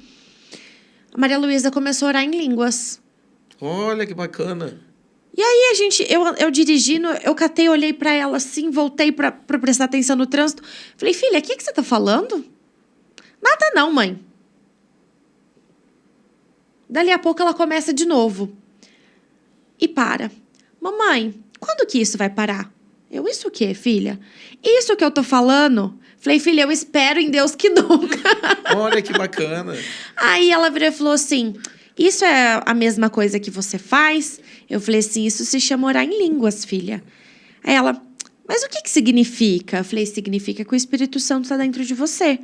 a Maria Luísa começou a orar em línguas. Olha que bacana. E aí, eu dirigindo, eu catei, olhei para ela assim, voltei para prestar atenção no trânsito. Falei, filha, o que você tá falando? Nada não, mãe. Dali a pouco ela começa de novo. E para. Mamãe, quando que isso vai parar? Isso o quê, filha? Isso que eu tô falando? Falei, filha, eu espero em Deus que nunca. Olha que bacana. Aí ela virou e falou assim, isso é a mesma coisa que você faz? Eu falei assim, isso se chama orar em línguas, filha. Aí ela, mas o que significa? Eu falei, significa que o Espírito Santo está dentro de você.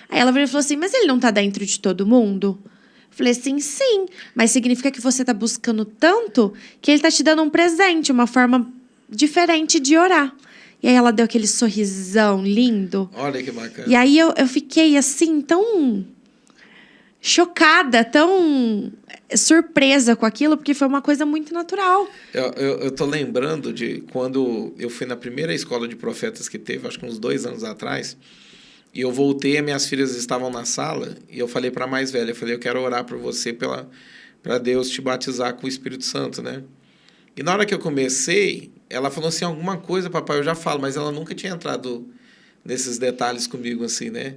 Aí ela virou e falou assim, mas ele não está dentro de todo mundo? Eu falei assim, sim, mas significa que você está buscando tanto que ele está te dando um presente, uma forma diferente de orar. E aí ela deu aquele sorrisão lindo. Olha que bacana. E aí eu fiquei assim, tão chocada, tão surpresa com aquilo, porque foi uma coisa muito natural. Eu tô lembrando de quando eu fui na primeira escola de profetas que teve, acho que uns 2 anos atrás, e eu voltei, e minhas filhas estavam na sala, e eu falei para a mais velha, eu falei, eu quero orar por você para Deus te batizar com o Espírito Santo, né? E na hora que eu comecei, ela falou assim, alguma coisa, papai, eu já falo, mas ela nunca tinha entrado nesses detalhes comigo, assim, né?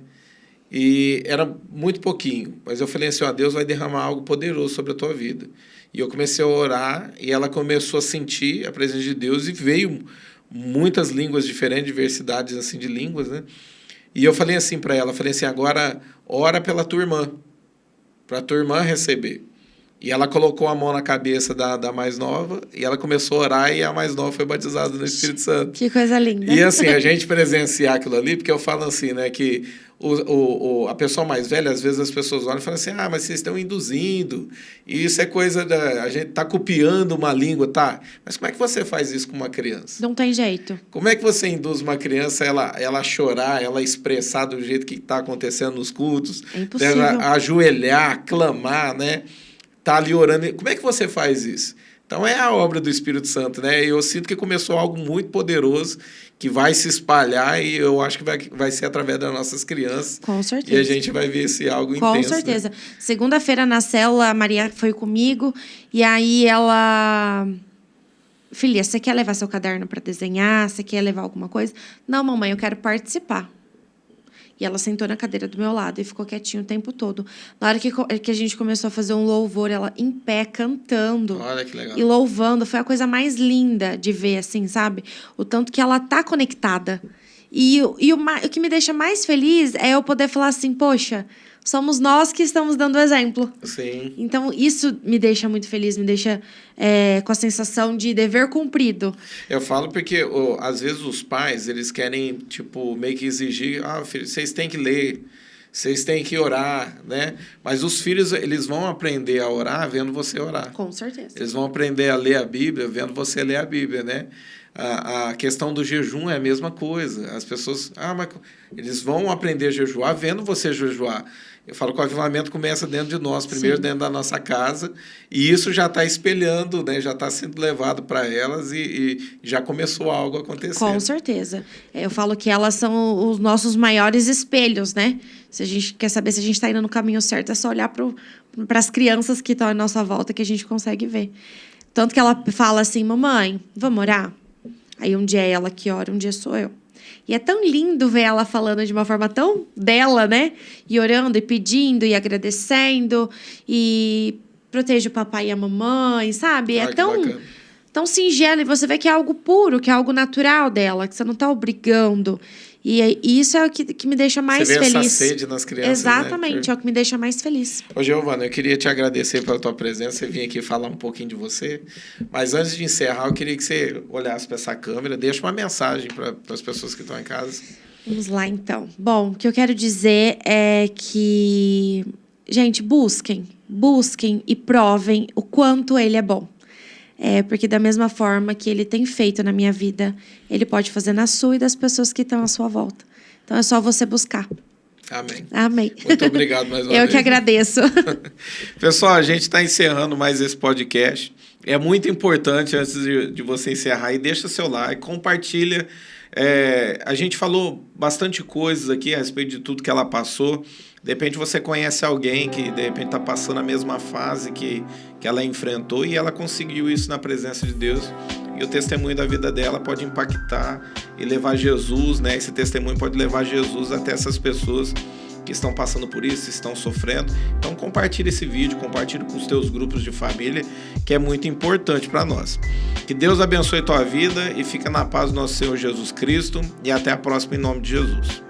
E era muito pouquinho, mas eu falei assim, ó, Deus vai derramar algo poderoso sobre a tua vida. E eu comecei a orar, e ela começou a sentir a presença de Deus, e veio muitas línguas diferentes, diversidades, assim, de línguas, né? E eu falei assim para ela, falei assim, agora ora pela tua irmã, para a tua irmã receber. E ela colocou a mão na cabeça da mais nova, e ela começou a orar, e a mais nova foi batizada no Espírito Santo. Que coisa linda. E assim, a gente presenciar aquilo ali, porque eu falo assim, né, que a pessoa mais velha, às vezes as pessoas olham e falam assim, mas vocês estão induzindo, e isso é coisa a gente está copiando uma língua, tá? Mas como é que você faz isso com uma criança? Não tem jeito. Como é que você induz uma criança ela chorar, ela expressar do jeito que está acontecendo nos cultos? É impossível. Ela ajoelhar, clamar, né? Tá ali orando. Como é que você faz isso? Então, é a obra do Espírito Santo, né? Eu sinto que começou algo muito poderoso, que vai se espalhar, e eu acho que vai ser através das nossas crianças. Com certeza. E a gente vai ver esse algo intenso. Com certeza. Né? Segunda-feira, na célula, a Maria foi comigo, e aí ela... Filha, você quer levar seu caderno para desenhar? Você quer levar alguma coisa? Não, mamãe, eu quero participar. E ela sentou na cadeira do meu lado e ficou quietinha o tempo todo. Na hora que a gente começou a fazer um louvor, ela em pé, cantando. Olha que legal. E louvando. Foi a coisa mais linda de ver, assim, sabe? O tanto que ela tá conectada. E o que me deixa mais feliz é eu poder falar assim, poxa, somos nós que estamos dando exemplo. Sim. Então, isso me deixa muito feliz, me deixa com a sensação de dever cumprido. Eu falo porque, às vezes, os pais, eles querem, tipo, meio que exigir, filho, vocês têm que ler, vocês têm que orar, né? Mas os filhos, eles vão aprender a orar vendo você orar. Com certeza. Eles vão aprender a ler a Bíblia vendo você ler a Bíblia, né? A questão do jejum é a mesma coisa. As pessoas, mas eles vão aprender a jejuar vendo você jejuar. Eu falo que o avivamento começa dentro de nós, primeiro. Sim. Dentro da nossa casa, e isso já está espelhando, né? Já está sendo levado para elas e já começou algo a acontecer. Com certeza. Eu falo que elas são os nossos maiores espelhos, né? Se a gente quer saber se a gente está indo no caminho certo, é só olhar para as crianças que estão à nossa volta que a gente consegue ver. Tanto que ela fala assim, mamãe, vamos orar? Aí um dia é ela que ora, um dia sou eu. E é tão lindo ver ela falando de uma forma tão dela, né? E orando, e pedindo, e agradecendo. E protege o papai e a mamãe, sabe? É tão singelo. E você vê que é algo puro, que é algo natural dela. Que você não está obrigando. E isso é o que me deixa mais feliz. Você vê essa sede nas crianças, Exatamente, né? É o que me deixa mais feliz. Ô, Giovana, eu queria te agradecer pela tua presença, você vir aqui falar um pouquinho de você, mas antes de encerrar, eu queria que você olhasse para essa câmera, deixa uma mensagem para as pessoas que estão em casa. Vamos lá, então. Bom, o que eu quero dizer é que, gente, busquem e provem o quanto ele é bom. Porque da mesma forma que ele tem feito na minha vida, ele pode fazer na sua e das pessoas que estão à sua volta. Então é só você buscar. Amém. Amém. Muito obrigado mais uma vez. Eu que agradeço. Pessoal, a gente está encerrando mais esse podcast. É muito importante, antes de você encerrar, e deixa seu like, compartilha. A gente falou bastante coisas aqui a respeito de tudo que ela passou. De repente você conhece alguém que de repente está passando a mesma fase que ela enfrentou e ela conseguiu isso na presença de Deus. E o testemunho da vida dela pode impactar e levar Jesus, né? Esse testemunho pode levar Jesus até essas pessoas que estão passando por isso, estão sofrendo. Então compartilhe esse vídeo, compartilhe com os teus grupos de família, que é muito importante para nós. Que Deus abençoe tua vida e fica na paz do nosso Senhor Jesus Cristo. E até a próxima em nome de Jesus.